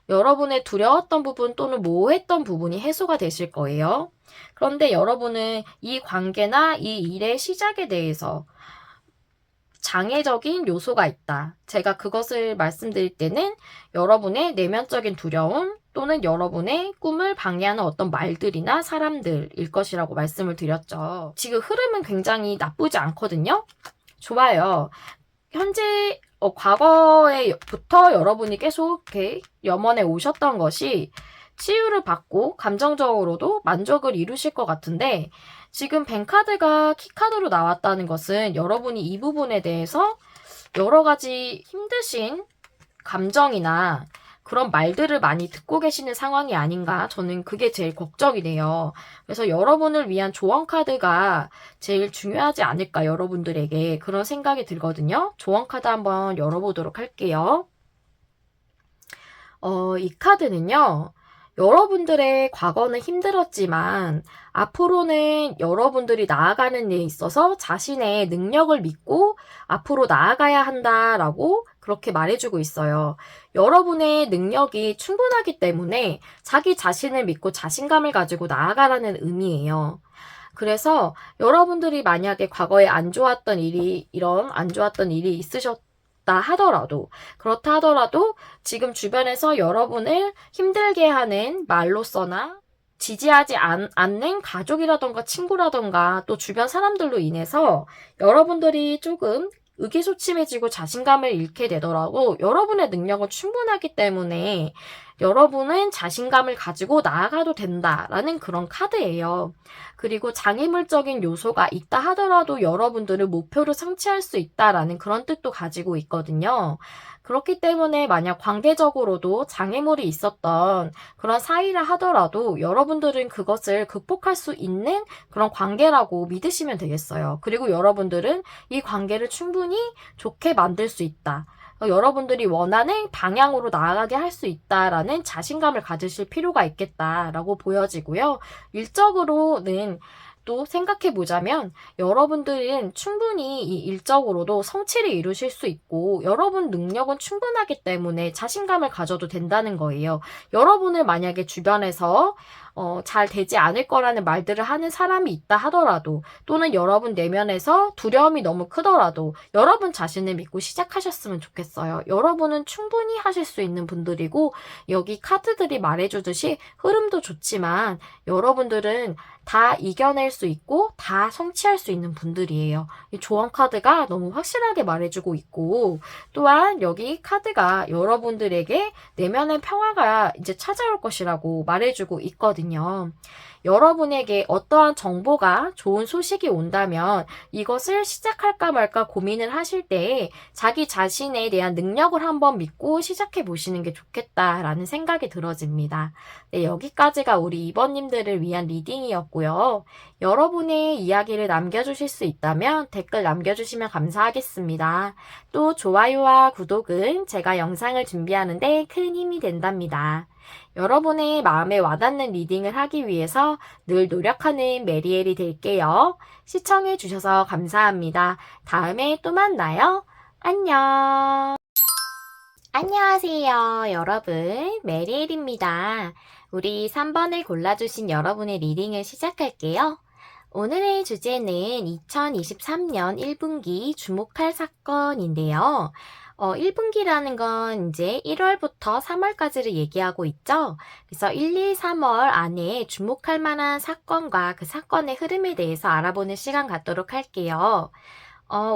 여러분의 두려웠던 부분 또는 모호했던 부분이 해소가 되실 거예요. 그런데 여러분은 이 관계나 이 일의 시작에 대해서 장애적인 요소가 있다. 제가 그것을 말씀드릴 때는 여러분의 내면적인 두려움 또는 여러분의 꿈을 방해하는 어떤 말들이나 사람들일 것이라고 말씀을 드렸죠. 지금 흐름은 굉장히 나쁘지 않거든요. 좋아요. 현재 과거에부터 여러분이 계속 이렇게 염원해 오셨던 것이 치유를 받고 감정적으로도 만족을 이루실 것 같은데 지금 뱅카드가 키카드로 나왔다는 것은 여러분이 이 부분에 대해서 여러 가지 힘드신 감정이나 그런 말들을 많이 듣고 계시는 상황이 아닌가 저는 그게 제일 걱정이 돼요. 그래서 여러분을 위한 조언 카드가 제일 중요하지 않을까 여러분들에게 그런 생각이 들거든요. 조언 카드 한번 열어보도록 할게요. 이 카드는요. 여러분들의 과거는 힘들었지만 앞으로는 여러분들이 나아가는 데 있어서 자신의 능력을 믿고 앞으로 나아가야 한다라고 그렇게 말해주고 있어요. 여러분의 능력이 충분하기 때문에 자기 자신을 믿고 자신감을 가지고 나아가라는 의미예요. 그래서 여러분들이 만약에 과거에 안 좋았던 일이 있으셨다 하더라도 그렇다 하더라도 지금 주변에서 여러분을 힘들게 하는 말로서나 지지하지 않는 가족이라던가 친구라던가 또 주변 사람들로 인해서 여러분들이 조금 의기소침해지고 자신감을 잃게 되더라도 여러분의 능력은 충분하기 때문에 여러분은 자신감을 가지고 나아가도 된다라는 그런 카드예요. 그리고 장애물적인 요소가 있다 하더라도 여러분들은 목표를 성취할 수 있다라는 그런 뜻도 가지고 있거든요. 그렇기 때문에 만약 관계적으로도 장애물이 있었던 그런 사이라 하더라도 여러분들은 그것을 극복할 수 있는 그런 관계라고 믿으시면 되겠어요. 그리고 여러분들은 이 관계를 충분히 좋게 만들 수 있다. 여러분들이 원하는 방향으로 나아가게 할 수 있다라는 자신감을 가지실 필요가 있겠다라고 보여지고요. 일적으로는 또 생각해 보자면 여러분들은 충분히 이 일적으로도 성취를 이루실 수 있고 여러분 능력은 충분하기 때문에 자신감을 가져도 된다는 거예요. 여러분을 만약에 주변에서 잘 되지 않을 거라는 말들을 하는 사람이 있다 하더라도 또는 여러분 내면에서 두려움이 너무 크더라도 여러분 자신을 믿고 시작하셨으면 좋겠어요. 여러분은 충분히 하실 수 있는 분들이고 여기 카드들이 말해주듯이 흐름도 좋지만 여러분들은 다 이겨낼 수 있고 다 성취할 수 있는 분들이에요. 이 조언 카드가 너무 확실하게 말해주고 있고 또한 여기 카드가 여러분들에게 내면의 평화가 이제 찾아올 것이라고 말해주고 있거든요. 여러분에게 어떠한 정보가 좋은 소식이 온다면 이것을 시작할까 말까 고민을 하실 때 자기 자신에 대한 능력을 한번 믿고 시작해 보시는 게 좋겠다라는 생각이 들어집니다. 네, 여기까지가 우리 2번님들을 위한 리딩이었고요. 여러분의 이야기를 남겨주실 수 있다면 댓글 남겨주시면 감사하겠습니다. 또 좋아요와 구독은 제가 영상을 준비하는데 큰 힘이 된답니다. 여러분의 마음에 와닿는 리딩을 하기 위해서 늘 노력하는 메리엘이 될게요. 시청해주셔서 감사합니다. 다음에 또 만나요. 안녕. 안녕하세요, 여러분. 메리엘입니다. 우리 3번을 골라주신 여러분의 리딩을 시작할게요. 오늘의 주제는 2023년 1분기 주목할 사건인데요. 1분기라는 건 이제 1월부터 3월까지를 얘기하고 있죠. 그래서 1, 2, 3월 안에 주목할 만한 사건과 그 사건의 흐름에 대해서 알아보는 시간 갖도록 할게요.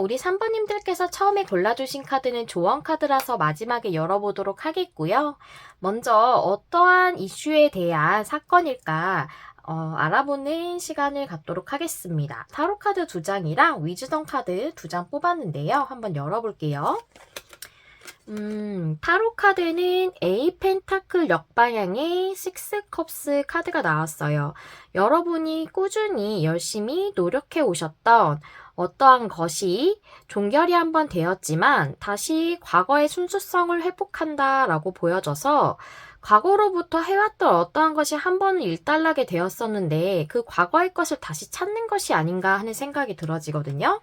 우리 3번님들께서 처음에 골라주신 카드는 조언 카드라서 마지막에 열어보도록 하겠고요. 먼저 어떠한 이슈에 대한 사건일까 알아보는 시간을 갖도록 하겠습니다. 타로 카드 2장이랑 위즈덤 카드 2장 뽑았는데요. 한번 열어볼게요. 타로 카드는 A 펜타클 역방향의 식스 컵스 카드가 나왔어요. 여러분이 꾸준히 열심히 노력해 오셨던 어떠한 것이 종결이 한번 되었지만 다시 과거의 순수성을 회복한다라고 보여져서 과거로부터 해왔던 어떠한 것이 한 번은 일단락이 되었었는데 그 과거의 것을 다시 찾는 것이 아닌가 하는 생각이 들어지거든요.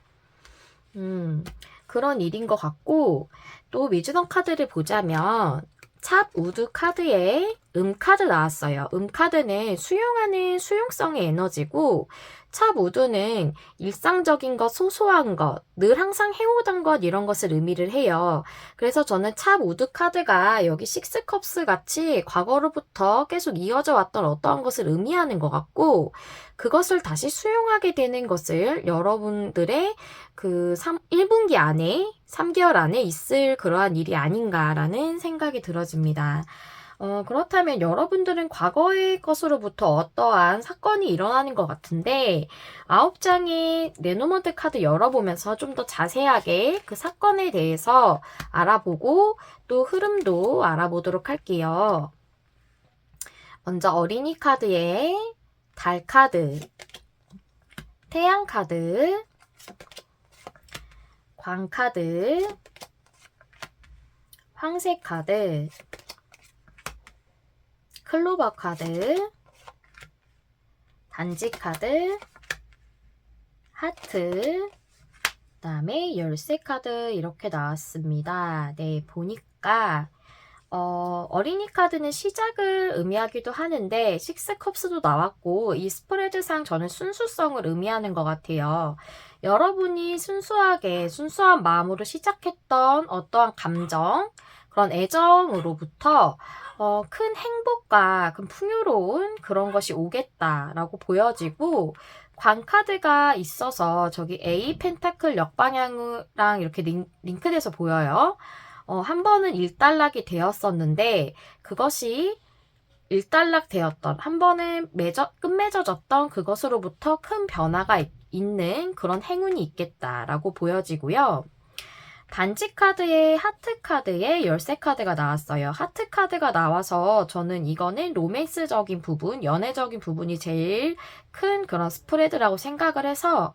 그런 일인 것 같고 또 위즈덤 카드를 보자면 찹 우드 카드에 카드 나왔어요. 카드는 수용하는 수용성의 에너지고 찹 우드는 일상적인 것, 소소한 것, 늘 항상 해오던 것 이런 것을 의미를 해요. 그래서 저는 찹 우드 카드가 여기 식스컵스 같이 과거로부터 계속 이어져 왔던 어떠한 것을 의미하는 것 같고 그것을 다시 수용하게 되는 것을 여러분들의 그 1분기 안에 3개월 안에 있을 그러한 일이 아닌가라는 생각이 들어집니다. 그렇다면 여러분들은 과거의 것으로부터 어떠한 사건이 일어나는 것 같은데 9장의 레노먼트 카드 열어보면서 좀 더 자세하게 그 사건에 대해서 알아보고 또 흐름도 알아보도록 할게요. 먼저 어린이 카드에 달 카드, 태양 카드, 광 카드, 황색 카드, 클로버 카드, 단지 카드, 하트, 그 다음에 열쇠 카드 이렇게 나왔습니다. 네, 보니까 어린이 카드는 시작을 의미하기도 하는데 식스컵스도 나왔고 이 스프레드상 저는 순수성을 의미하는 것 같아요. 여러분이 순수한 마음으로 시작했던 어떠한 감정, 그런 애정으로부터 큰 행복과 큰 풍요로운 그런 것이 오겠다라고 보여지고 광카드가 있어서 저기 A 펜타클 역방향이랑 이렇게 링크돼서 보여요. 한 번은 일단락이 되었었는데 그것이 일단락 되었던 한 번은 끝맺어졌던 그것으로부터 큰 변화가 있는 그런 행운이 있겠다라고 보여지고요. 단지 카드에 하트 카드에 열쇠 카드가 나왔어요. 하트 카드가 나와서 저는 이거는 로맨스적인 부분, 연애적인 부분이 제일 큰 그런 스프레드라고 생각을 해서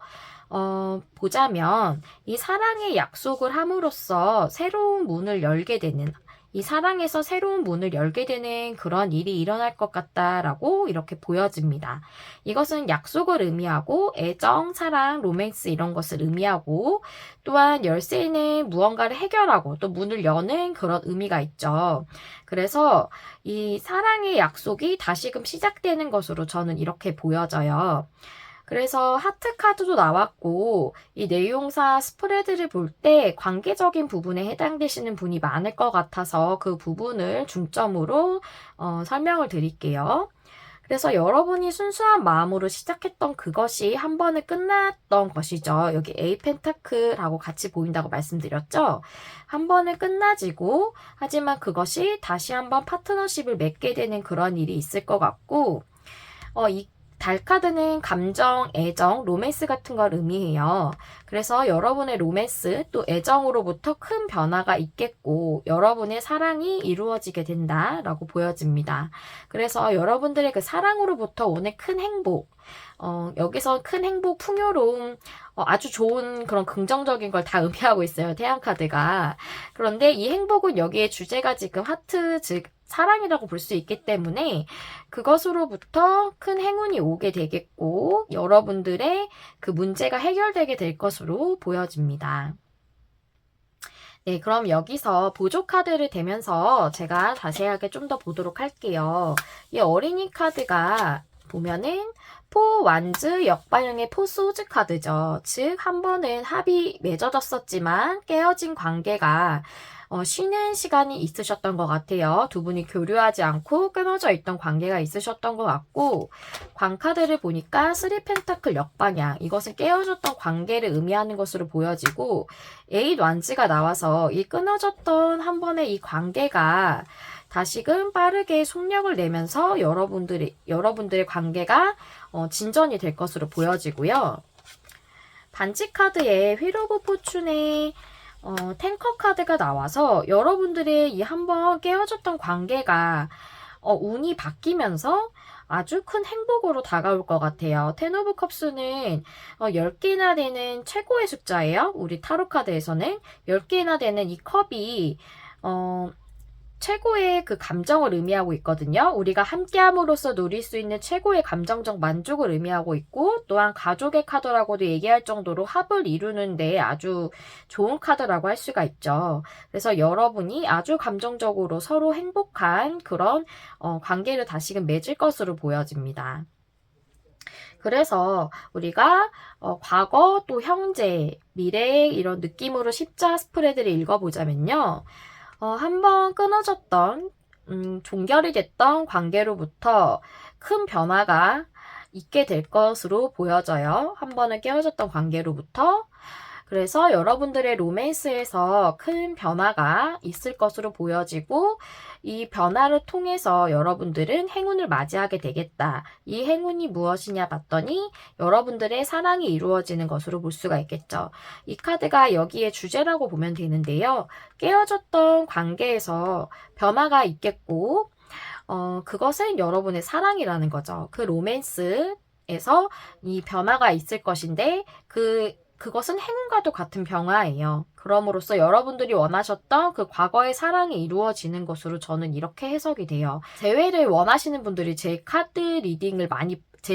보자면 이 사랑의 약속을 함으로써 새로운 문을 열게 되는 이 사랑에서 새로운 문을 열게 되는 그런 일이 일어날 것 같다라고 이렇게 보여집니다. 이것은 약속을 의미하고 애정, 사랑, 로맨스 이런 것을 의미하고 또한 열쇠는 무언가를 해결하고 또 문을 여는 그런 의미가 있죠. 그래서 이 사랑의 약속이 다시금 시작되는 것으로 저는 이렇게 보여져요. 그래서 하트 카드도 나왔고 이 내용사 스프레드를 볼 때 관계적인 부분에 해당되시는 분이 많을 것 같아서 그 부분을 중점으로 설명을 드릴게요. 그래서 여러분이 순수한 마음으로 시작했던 그것이 한 번에 끝났던 것이죠. 여기 A 펜타클하고 같이 보인다고 말씀드렸죠. 한 번에 끝나지고 하지만 그것이 다시 한번 파트너십을 맺게 되는 그런 일이 있을 것 같고 이 달카드는 감정, 애정, 로맨스 같은 걸 의미해요. 그래서 여러분의 로맨스 또 애정으로부터 큰 변화가 있겠고 여러분의 사랑이 이루어지게 된다라고 보여집니다. 그래서 여러분들의 그 사랑으로부터 오는 큰 행복, 여기서 큰 행복, 풍요로움, 아주 좋은 그런 긍정적인 걸 다 의미하고 있어요. 태양카드가. 그런데 이 행복은 여기에 주제가 지금 하트, 즉 사랑이라고 볼 수 있기 때문에 그것으로부터 큰 행운이 오게 되겠고 여러분들의 그 문제가 해결되게 될 것으로 보여집니다. 네, 그럼 여기서 보조 카드를 대면서 제가 자세하게 좀 더 보도록 할게요. 이 어린이 카드가 보면은 포 완즈 역방향의 포 소즈 카드죠. 즉 한 번은 합이 맺어졌었지만 깨어진 관계가 쉬는 시간이 있으셨던 것 같아요. 두 분이 교류하지 않고 끊어져 있던 관계가 있으셨던 것 같고, 광카드를 보니까 3펜타클 역방향, 이것은 깨어졌던 관계를 의미하는 것으로 보여지고, 8 완지가 나와서 이 끊어졌던 한 번의 이 관계가 다시금 빠르게 속력을 내면서 여러분들의 관계가 진전이 될 것으로 보여지고요. 반지 카드에 휠 오브 포춘의 탱커 카드가 나와서 여러분들의 이 한번 깨어졌던 관계가 운이 바뀌면서 아주 큰 행복으로 다가올 것 같아요. 텐 오브 컵스는 10개나 되는 최고의 숫자예요. 우리 타로 카드에서는 10개나 되는 이 컵이 최고의 그 감정을 의미하고 있거든요. 우리가 함께함으로써 누릴 수 있는 최고의 감정적 만족을 의미하고 있고, 또한 가족의 카드라고도 얘기할 정도로 합을 이루는 데 아주 좋은 카드라고 할 수가 있죠. 그래서 여러분이 아주 감정적으로 서로 행복한 그런 관계를 다시금 맺을 것으로 보여집니다. 그래서 우리가 과거 또 현재 미래의 이런 느낌으로 십자 스프레드를 읽어보자면요. 한번 끊어졌던 종결이 됐던 관계로부터 큰 변화가 있게 될 것으로 보여져요. 한 번은 깨어졌던 관계로부터. 그래서 여러분들의 로맨스에서 큰 변화가 있을 것으로 보여지고, 이 변화를 통해서 여러분들은 행운을 맞이하게 되겠다. 이 행운이 무엇이냐 봤더니 여러분들의 사랑이 이루어지는 것으로 볼 수가 있겠죠. 이 카드가 여기에 주제라고 보면 되는데요. 깨어졌던 관계에서 변화가 있겠고, 그것은 여러분의 사랑이라는 거죠. 그 로맨스에서 이 변화가 있을 것인데, 그것은 행운과도 같은 변화예요. 그럼으로써 여러분들이 원하셨던 그 과거의 사랑이 이루어지는 것으로 저는 이렇게 해석이 돼요. 재회를 원하시는 분들이 제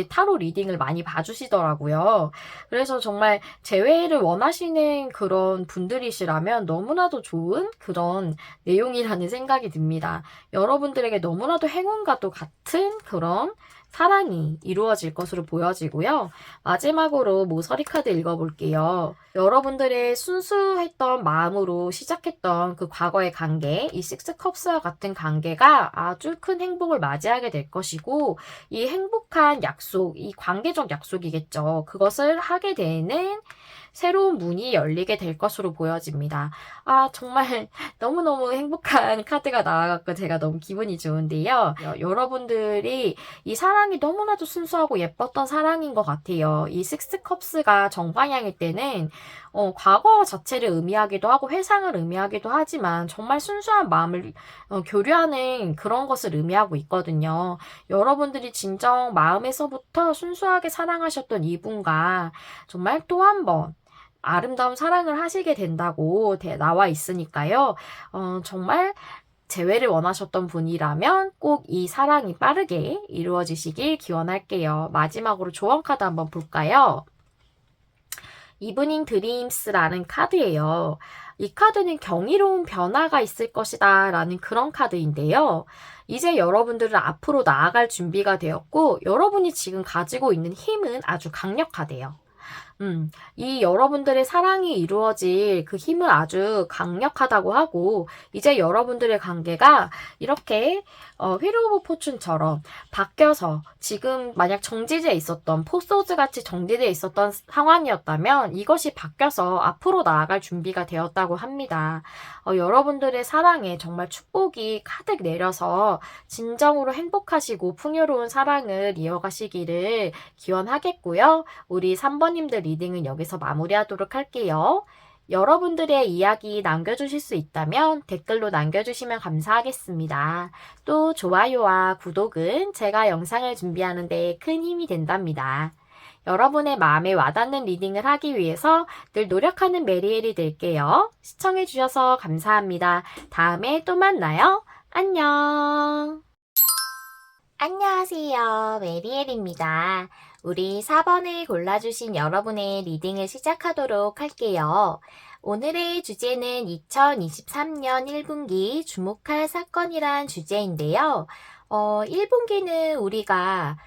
타로 리딩을 많이 봐주시더라고요. 그래서 정말 재회를 원하시는 그런 분들이시라면 너무나도 좋은 그런 내용이라는 생각이 듭니다. 여러분들에게 너무나도 행운과도 같은 그런 사랑이 이루어질 것으로 보여지고요. 마지막으로 모서리 카드 읽어볼게요. 여러분들의 순수했던 마음으로 시작했던 그 과거의 관계, 이 식스컵스와 같은 관계가 아주 큰 행복을 맞이하게 될 것이고, 이 행복한 약속, 이 관계적 약속이겠죠. 그것을 하게 되는 새로운 문이 열리게 될 것으로 보여집니다. 정말 너무너무 행복한 카드가 나와갖고 제가 너무 기분이 좋은데요. 여러분들이 이 사랑이 너무나도 순수하고 예뻤던 사랑인 것 같아요. 이 식스컵스가 정방향일 때는 과거 자체를 의미하기도 하고 회상을 의미하기도 하지만 정말 순수한 마음을 교류하는 그런 것을 의미하고 있거든요. 여러분들이 진정 마음에서부터 순수하게 사랑하셨던 이분과 정말 또 한 번 아름다운 사랑을 하시게 된다고 나와 있으니까요. 정말 재회를 원하셨던 분이라면 꼭 이 사랑이 빠르게 이루어지시길 기원할게요. 마지막으로 조언 카드 한번 볼까요? 이브닝 드림스라는 카드예요. 이 카드는 경이로운 변화가 있을 것이다 라는 그런 카드인데요. 이제 여러분들은 앞으로 나아갈 준비가 되었고, 여러분이 지금 가지고 있는 힘은 아주 강력하대요. 이 여러분들의 사랑이 이루어질 그 힘은 아주 강력하다고 하고, 이제 여러분들의 관계가 이렇게 휠 오브 포춘처럼 바뀌어서 지금 만약 정지돼 있었던 포소즈 같이 정지돼 있었던 상황이었다면 이것이 바뀌어서 앞으로 나아갈 준비가 되었다고 합니다. 여러분들의 사랑에 정말 축복이 가득 내려서 진정으로 행복하시고 풍요로운 사랑을 이어가시기를 기원하겠고요. 우리 3번님들 리딩은 여기서 마무리하도록 할게요. 여러분들의 이야기 남겨주실 수 있다면 댓글로 남겨주시면 감사하겠습니다. 또 좋아요와 구독은 제가 영상을 준비하는 데 큰 힘이 된답니다. 여러분의 마음에 와닿는 리딩을 하기 위해서 늘 노력하는 메리엘이 될게요. 시청해주셔서 감사합니다. 다음에 또 만나요. 안녕. 안녕하세요. 메리엘입니다. 우리 4번을 골라주신 여러분의 리딩을 시작하도록 할게요. 오늘의 주제는 2023년 1분기 주목할 사건이란 주제인데요. 1분기는 우리가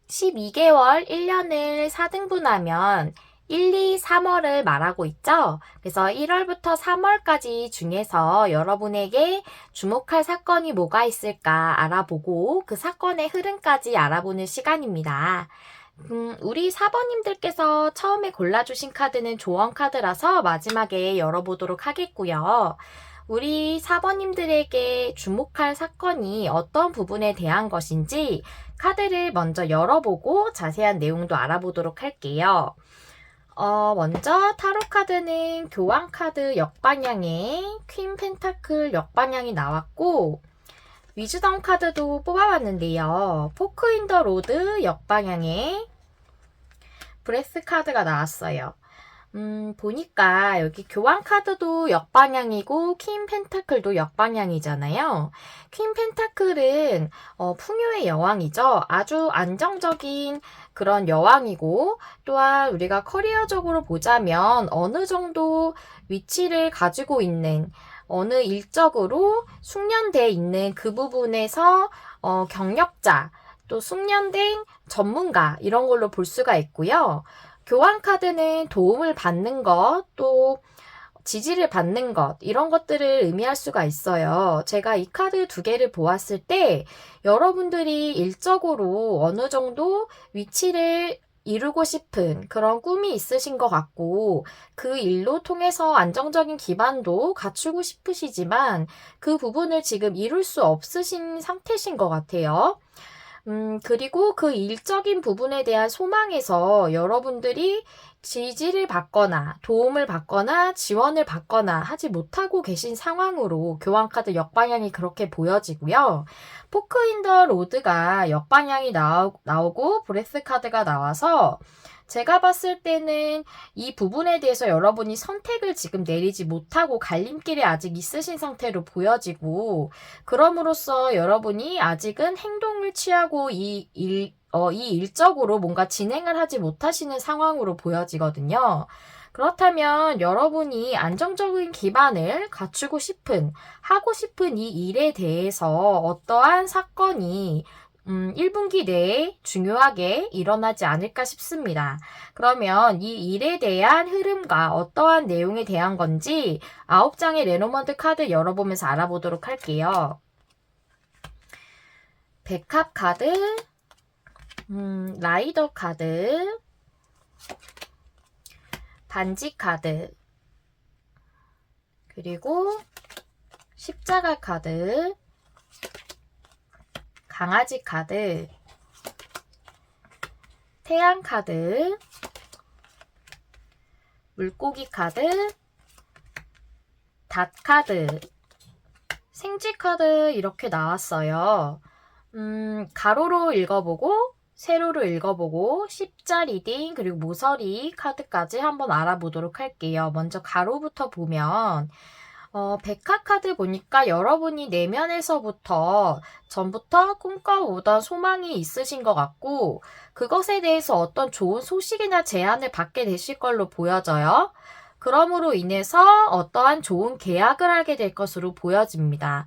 12개월 1년을 4등분하면 1, 2, 3월을 말하고 있죠. 그래서 1월부터 3월까지 중에서 여러분에게 주목할 사건이 뭐가 있을까 알아보고 그 사건의 흐름까지 알아보는 시간입니다. 우리 사번님들께서 처음에 골라주신 카드는 조언 카드라서 마지막에 열어보도록 하겠고요. 우리 사번님들에게 주목할 사건이 어떤 부분에 대한 것인지 카드를 먼저 열어보고 자세한 내용도 알아보도록 할게요. 먼저 타로 카드는 교황 카드 역방향에 퀸 펜타클 역방향이 나왔고 위즈덤 카드도 뽑아봤는데요. 포크 인 더 로드 역방향에 브레스 카드가 나왔어요. 보니까 여기 교황 카드도 역방향이고 퀸 펜타클도 역방향이잖아요. 퀸 펜타클은 풍요의 여왕이죠. 아주 안정적인 그런 여왕이고 또한 우리가 커리어적으로 보자면 어느 정도 위치를 가지고 있는 어느 일적으로 숙련돼 있는 그 부분에서 경력자 또 숙련된 전문가 이런 걸로 볼 수가 있고요. 교환 카드는 도움을 받는 것, 또 지지를 받는 것 이런 것들을 의미할 수가 있어요. 제가 이 카드 두 개를 보았을 때 여러분들이 일적으로 어느 정도 위치를 이루고 싶은 그런 꿈이 있으신 것 같고 그 일로 통해서 안정적인 기반도 갖추고 싶으시지만 그 부분을 지금 이룰 수 없으신 상태신 것 같아요. 그리고 그 일적인 부분에 대한 소망에서 여러분들이 지지를 받거나 도움을 받거나 지원을 받거나 하지 못하고 계신 상황으로 교환카드 역방향이 그렇게 보여지고요. 포크 인 더 로드가 역방향이 나오고 브레스 카드가 나와서 제가 봤을 때는 이 부분에 대해서 여러분이 선택을 지금 내리지 못하고 갈림길에 아직 있으신 상태로 보여지고 그럼으로써 여러분이 아직은 행동을 취하고 이 일적으로 뭔가 진행을 하지 못하시는 상황으로 보여지거든요. 그렇다면 여러분이 안정적인 기반을 갖추고 싶은, 하고 싶은 이 일에 대해서 어떠한 사건이 1분기 내에 중요하게 일어나지 않을까 싶습니다. 그러면 이 일에 대한 흐름과 어떠한 내용에 대한 건지 9장의 레노먼드 카드 열어보면서 알아보도록 할게요. 백합 카드, 라이더 카드, 반지 카드, 그리고 십자가 카드, 강아지 카드, 태양 카드, 물고기 카드, 닷 카드, 생쥐 카드 이렇게 나왔어요. 가로로 읽어보고 세로로 읽어보고 십자 리딩 그리고 모서리 카드까지 한번 알아보도록 할게요. 먼저 가로부터 보면 백화 카드 보니까 여러분이 내면에서부터 전부터 꿈꿔오던 소망이 있으신 것 같고 그것에 대해서 어떤 좋은 소식이나 제안을 받게 되실 걸로 보여져요. 그러므로 인해서 어떠한 좋은 계약을 하게 될 것으로 보여집니다.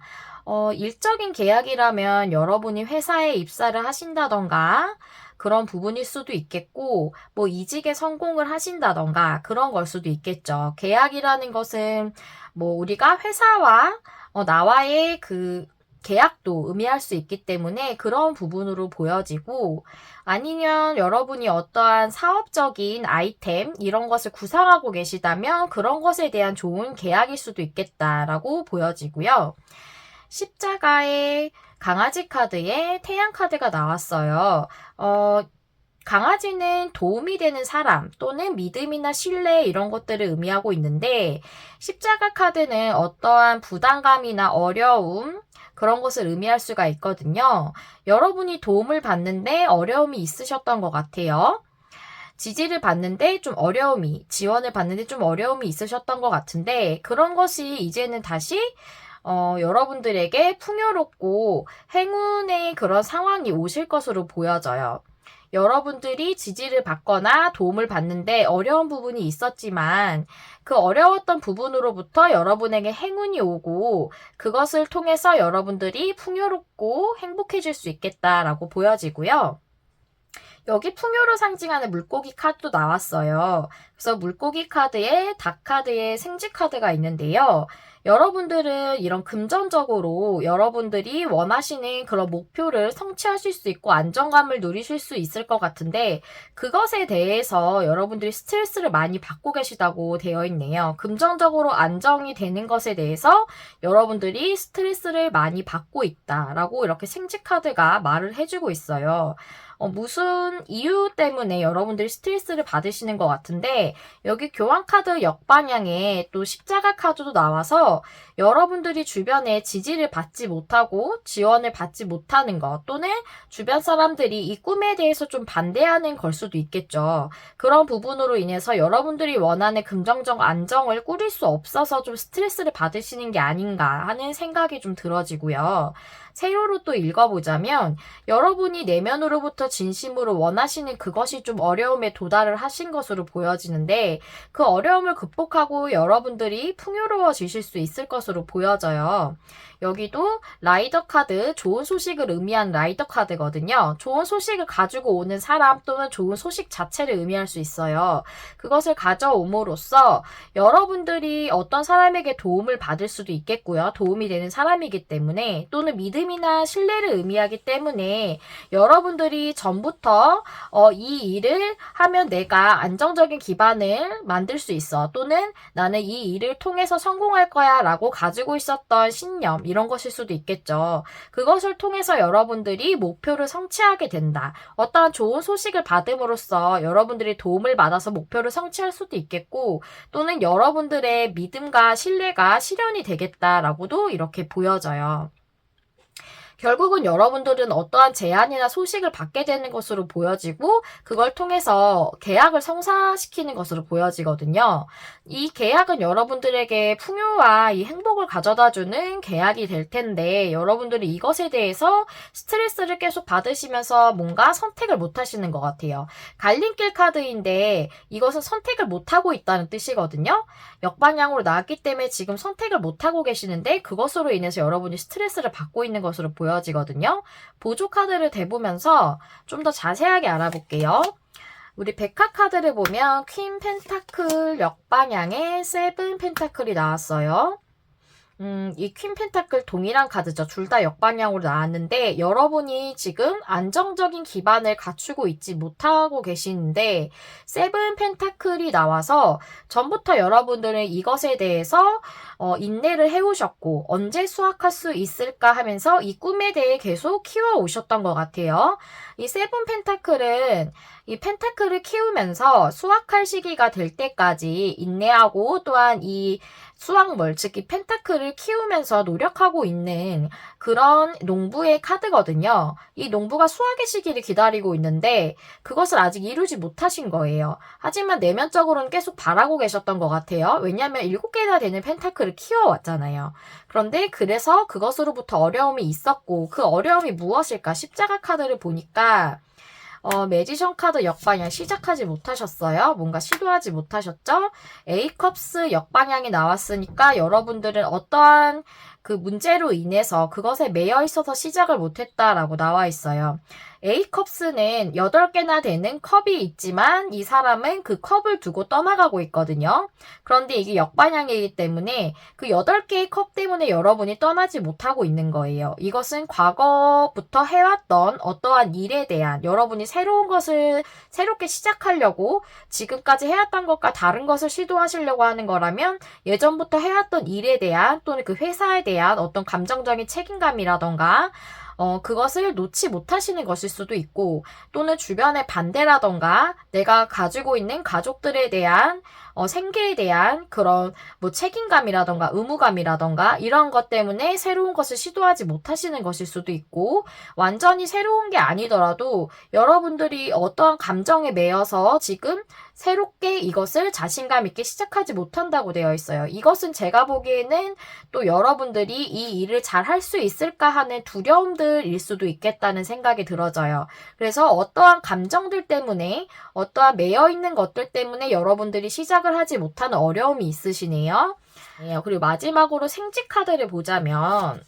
일적인 계약이라면 여러분이 회사에 입사를 하신다던가 그런 부분일 수도 있겠고 뭐 이직에 성공을 하신다던가 그런 걸 수도 있겠죠. 계약이라는 것은 뭐 우리가 회사와 나와의 그 계약도 의미할 수 있기 때문에 그런 부분으로 보여지고 아니면 여러분이 어떠한 사업적인 아이템 이런 것을 구상하고 계시다면 그런 것에 대한 좋은 계약일 수도 있겠다라고 보여지고요. 십자가의 강아지 카드에 태양 카드가 나왔어요. 강아지는 도움이 되는 사람 또는 믿음이나 신뢰 이런 것들을 의미하고 있는데 십자가 카드는 어떠한 부담감이나 어려움 그런 것을 의미할 수가 있거든요. 여러분이 도움을 받는데 어려움이 있으셨던 것 같아요. 지지를 받는데 좀 어려움이, 지원을 받는데 좀 어려움이 있으셨던 것 같은데 그런 것이 이제는 다시 여러분들에게 풍요롭고 행운의 그런 상황이 오실 것으로 보여져요. 여러분들이 지지를 받거나 도움을 받는데 어려운 부분이 있었지만 그 어려웠던 부분으로부터 여러분에게 행운이 오고 그것을 통해서 여러분들이 풍요롭고 행복해질 수 있겠다라고 보여지고요. 여기 풍요를 상징하는 물고기 카드도 나왔어요. 그래서 물고기 카드에 닭 카드에 생쥐 카드가 있는데요. 여러분들은 이런 금전적으로 여러분들이 원하시는 그런 목표를 성취하실 수 있고 안정감을 누리실 수 있을 것 같은데 그것에 대해서 여러분들이 스트레스를 많이 받고 계시다고 되어 있네요. 금전적으로 안정이 되는 것에 대해서 여러분들이 스트레스를 많이 받고 있다라고 이렇게 생쥐 카드가 말을 해주고 있어요. 무슨 이유 때문에 여러분들이 스트레스를 받으시는 것 같은데 여기 교환카드 역방향에 또 십자가 카드도 나와서 여러분들이 주변에 지지를 받지 못하고 지원을 받지 못하는 것 또는 주변 사람들이 이 꿈에 대해서 좀 반대하는 걸 수도 있겠죠. 그런 부분으로 인해서 여러분들이 원하는 금전적 안정을 꾸릴 수 없어서 좀 스트레스를 받으시는 게 아닌가 하는 생각이 좀 들어지고요. 세로로 또 읽어보자면 여러분이 내면으로부터 진심으로 원하시는 그것이 좀 어려움에 도달을 하신 것으로 보여지는데 그 어려움을 극복하고 여러분들이 풍요로워지실 수 있을 것으로 보여져요. 여기도 라이더 카드, 좋은 소식을 의미한 라이더 카드거든요. 좋은 소식을 가지고 오는 사람 또는 좋은 소식 자체를 의미할 수 있어요. 그것을 가져옴으로써 여러분들이 어떤 사람에게 도움을 받을 수도 있겠고요. 도움이 되는 사람이기 때문에 또는 믿음이나 신뢰를 의미하기 때문에 여러분들이 전부터 이 일을 하면 내가 안정적인 기반을 만들 수 있어 또는 나는 이 일을 통해서 성공할 거야 라고 가지고 있었던 신념 이런 것일 수도 있겠죠. 그것을 통해서 여러분들이 목표를 성취하게 된다. 어떠한 좋은 소식을 받음으로써 여러분들이 도움을 받아서 목표를 성취할 수도 있겠고 또는 여러분들의 믿음과 신뢰가 실현이 되겠다라고도 이렇게 보여져요. 결국은 여러분들은 어떠한 제안이나 소식을 받게 되는 것으로 보여지고 그걸 통해서 계약을 성사시키는 것으로 보여지거든요. 이 계약은 여러분들에게 풍요와 이 행복을 가져다주는 계약이 될 텐데 여러분들이 이것에 대해서 스트레스를 계속 받으시면서 뭔가 선택을 못 하시는 것 같아요. 갈림길 카드인데 이것은 선택을 못하고 있다는 뜻이거든요. 역방향으로 나왔기 때문에 지금 선택을 못하고 계시는데 그것으로 인해서 여러분이 스트레스를 받고 있는 것으로 보여지거든요. 보조 카드를 대보면서 좀 더 자세하게 알아볼게요. 우리 백화 카드를 보면 퀸 펜타클 역방향에 세븐 펜타클이 나왔어요. 이 퀸 펜타클 동일한 카드죠. 둘 다 역방향으로 나왔는데 여러분이 지금 안정적인 기반을 갖추고 있지 못하고 계시는데 세븐 펜타클이 나와서 전부터 여러분들은 이것에 대해서 인내를 해오셨고 언제 수확할 수 있을까 하면서 이 꿈에 대해 계속 키워오셨던 것 같아요. 이 세븐 펜타클은 이 펜타클을 키우면서 수확할 시기가 될 때까지 인내하고 또한 이 수확물, 즉 이 펜타클을 키우면서 노력하고 있는 그런 농부의 카드거든요. 이 농부가 수확의 시기를 기다리고 있는데 그것을 아직 이루지 못하신 거예요. 하지만 내면적으로는 계속 바라고 계셨던 것 같아요. 왜냐하면 7개나 되는 펜타클을 키워왔잖아요. 그런데 그래서 그것으로부터 어려움이 있었고 그 어려움이 무엇일까? 십자가 카드를 보니까 매지션 카드 역방향 시작하지 못하셨어요. 뭔가 시도하지 못하셨죠? A컵스 역방향이 나왔으니까 여러분들은 어떠한 그 문제로 인해서 그것에 매여 있어서 시작을 못했다라고 나와 있어요. A컵스는 8개나 되는 컵이 있지만 이 사람은 그 컵을 두고 떠나가고 있거든요. 그런데 이게 역방향이기 때문에 그 8개의 컵 때문에 여러분이 떠나지 못하고 있는 거예요. 이것은 과거부터 해왔던 어떠한 일에 대한 여러분이 새로운 것을 새롭게 시작하려고 지금까지 해왔던 것과 다른 것을 시도하시려고 하는 거라면 예전부터 해왔던 일에 대한 또는 그 회사에 대한 어떤 감정적인 책임감이라던가 그것을 놓지 못하시는 것일 수도 있고 또는 주변의 반대라던가 내가 가지고 있는 가족들에 대한 생계에 대한 그런 뭐 책임감이라던가 의무감이라던가 이런 것 때문에 새로운 것을 시도하지 못하시는 것일 수도 있고 완전히 새로운 게 아니더라도 여러분들이 어떠한 감정에 매여서 지금 새롭게 이것을 자신감 있게 시작하지 못한다고 되어 있어요. 이것은 제가 보기에는 또 여러분들이 이 일을 잘 할 수 있을까 하는 두려움들일 수도 있겠다는 생각이 들어져요. 그래서 어떠한 감정들 때문에 어떠한 매여 있는 것들 때문에 여러분들이 시작을 하지 못하는 어려움이 있으시네요. 네, 그리고 마지막으로 생쥐 카드를 보자면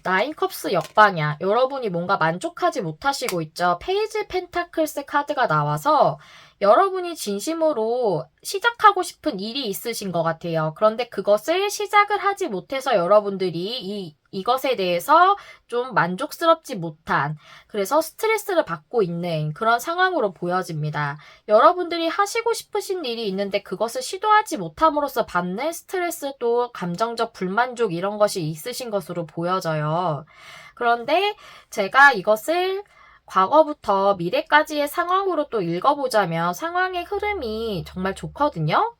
나인컵스 역방향. 여러분이 뭔가 만족하지 못하시고 있죠. 페이지 펜타클스 카드가 나와서 여러분이 진심으로 시작하고 싶은 일이 있으신 것 같아요. 그런데 그것을 시작을 하지 못해서 여러분들이 이것에 대해서 좀 만족스럽지 못한, 그래서 스트레스를 받고 있는 그런 상황으로 보여집니다. 여러분들이 하시고 싶으신 일이 있는데 그것을 시도하지 못함으로써 받는 스트레스, 또 감정적 불만족, 이런 것이 있으신 것으로 보여져요. 그런데 제가 이것을 과거부터 미래까지의 상황으로 또 읽어보자면 상황의 흐름이 정말 좋거든요.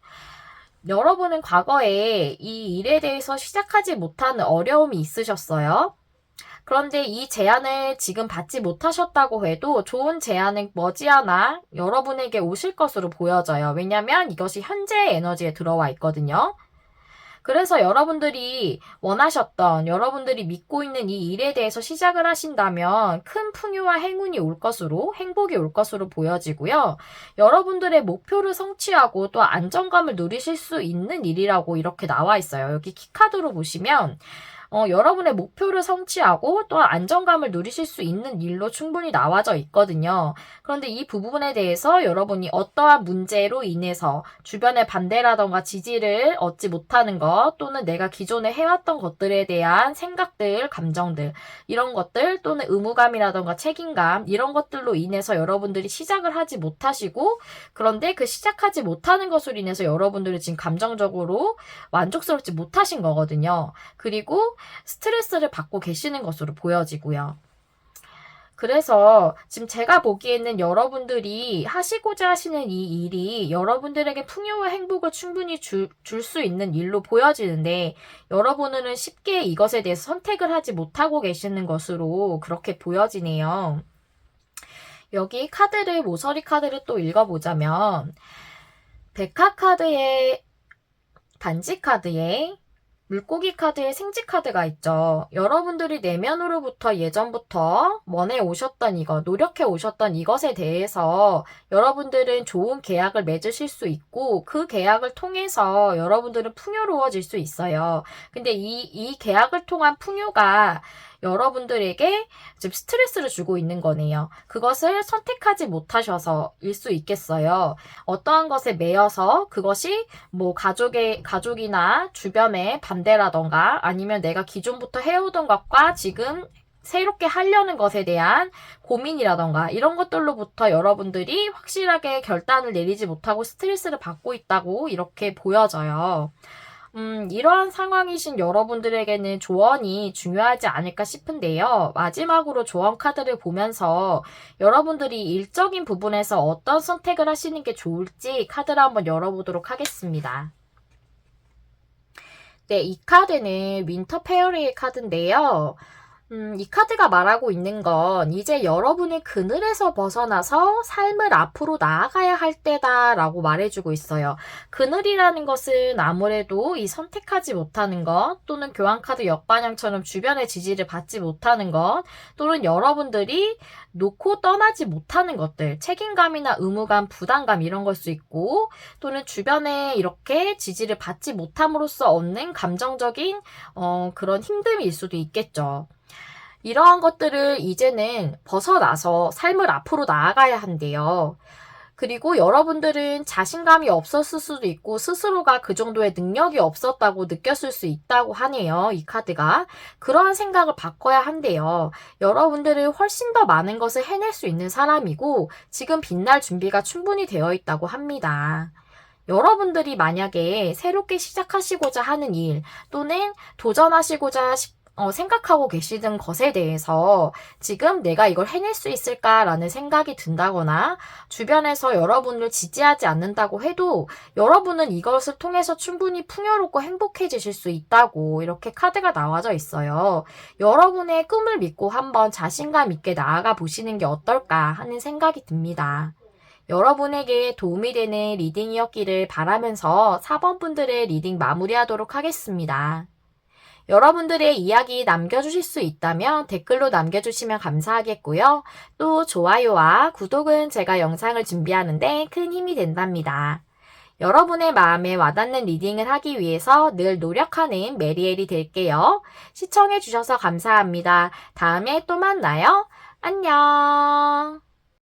여러분은 과거에 이 일에 대해서 시작하지 못하는 어려움이 있으셨어요. 그런데 이 제안을 지금 받지 못하셨다고 해도 좋은 제안은 머지않아 여러분에게 오실 것으로 보여져요. 왜냐하면 이것이 현재의 에너지에 들어와 있거든요. 그래서 여러분들이 원하셨던, 여러분들이 믿고 있는 이 일에 대해서 시작을 하신다면 큰 풍요와 행운이 올 것으로, 행복이 올 것으로 보여지고요. 여러분들의 목표를 성취하고 또 안정감을 누리실 수 있는 일이라고 이렇게 나와 있어요. 여기 키카드로 보시면 여러분의 목표를 성취하고 또 안정감을 누리실 수 있는 일로 충분히 나와져 있거든요. 그런데 이 부분에 대해서 여러분이 어떠한 문제로 인해서 주변의 반대라던가 지지를 얻지 못하는 것, 또는 내가 기존에 해왔던 것들에 대한 생각들, 감정들, 이런 것들, 또는 의무감이라던가 책임감, 이런 것들로 인해서 여러분들이 시작을 하지 못하시고, 그런데 그 시작하지 못하는 것으로 인해서 여러분들이 지금 감정적으로 만족스럽지 못하신 거거든요. 그리고 스트레스를 받고 계시는 것으로 보여지고요. 그래서 지금 제가 보기에는 여러분들이 하시고자 하시는 이 일이 여러분들에게 풍요와 행복을 충분히 줄 수 있는 일로 보여지는데, 여러분은 쉽게 이것에 대해서 선택을 하지 못하고 계시는 것으로 그렇게 보여지네요. 여기 카드를, 모서리 카드를 또 읽어보자면, 백화 카드에, 반지 카드에, 물고기 카드에 생지 카드가 있죠. 여러분들이 내면으로부터 예전부터 원해 오셨던 이것, 노력해 오셨던 이것에 대해서 여러분들은 좋은 계약을 맺으실 수 있고, 그 계약을 통해서 여러분들은 풍요로워질 수 있어요. 근데 이 계약을 통한 풍요가 여러분들에게 지금 스트레스를 주고 있는 거네요. 그것을 선택하지 못하셔서일 수 있겠어요. 어떠한 것에 매여서 그것이 뭐 가족이나 주변의 반대라던가, 아니면 내가 기존부터 해오던 것과 지금 새롭게 하려는 것에 대한 고민이라던가, 이런 것들로부터 여러분들이 확실하게 결단을 내리지 못하고 스트레스를 받고 있다고 이렇게 보여져요. 이러한 상황이신 여러분들에게는 조언이 중요하지 않을까 싶은데요. 마지막으로 조언 카드를 보면서 여러분들이 일적인 부분에서 어떤 선택을 하시는 게 좋을지 카드를 한번 열어보도록 하겠습니다. 네, 이 카드는 윈터 페어리의 카드인데요. 이 카드가 말하고 있는 건 이제 여러분의 그늘에서 벗어나서 삶을 앞으로 나아가야 할 때다라고 말해주고 있어요. 그늘이라는 것은 아무래도 이 선택하지 못하는 것, 또는 교환카드 역반향처럼 주변의 지지를 받지 못하는 것, 또는 여러분들이 놓고 떠나지 못하는 것들, 책임감이나 의무감, 부담감, 이런 걸 수 있고, 또는 주변에 이렇게 지지를 받지 못함으로써 얻는 감정적인 그런 힘듦일 수도 있겠죠. 이러한 것들을 이제는 벗어나서 삶을 앞으로 나아가야 한대요. 그리고 여러분들은 자신감이 없었을 수도 있고 스스로가 그 정도의 능력이 없었다고 느꼈을 수 있다고 하네요. 이 카드가. 그러한 생각을 바꿔야 한대요. 여러분들은 훨씬 더 많은 것을 해낼 수 있는 사람이고 지금 빛날 준비가 충분히 되어 있다고 합니다. 여러분들이 만약에 새롭게 시작하시고자 하는 일, 또는 도전하시고자 생각하고 계시던 것에 대해서 지금 내가 이걸 해낼 수 있을까라는 생각이 든다거나, 주변에서 여러분을 지지하지 않는다고 해도 여러분은 이것을 통해서 충분히 풍요롭고 행복해지실 수 있다고 이렇게 카드가 나와져 있어요. 여러분의 꿈을 믿고 한번 자신감 있게 나아가 보시는 게 어떨까 하는 생각이 듭니다. 여러분에게 도움이 되는 리딩이었기를 바라면서 4번 분들의 리딩 마무리하도록 하겠습니다. 여러분들의 이야기 남겨주실 수 있다면 댓글로 남겨주시면 감사하겠고요. 또 좋아요와 구독은 제가 영상을 준비하는데 큰 힘이 된답니다. 여러분의 마음에 와닿는 리딩을 하기 위해서 늘 노력하는 메리엘이 될게요. 시청해주셔서 감사합니다. 다음에 또 만나요. 안녕.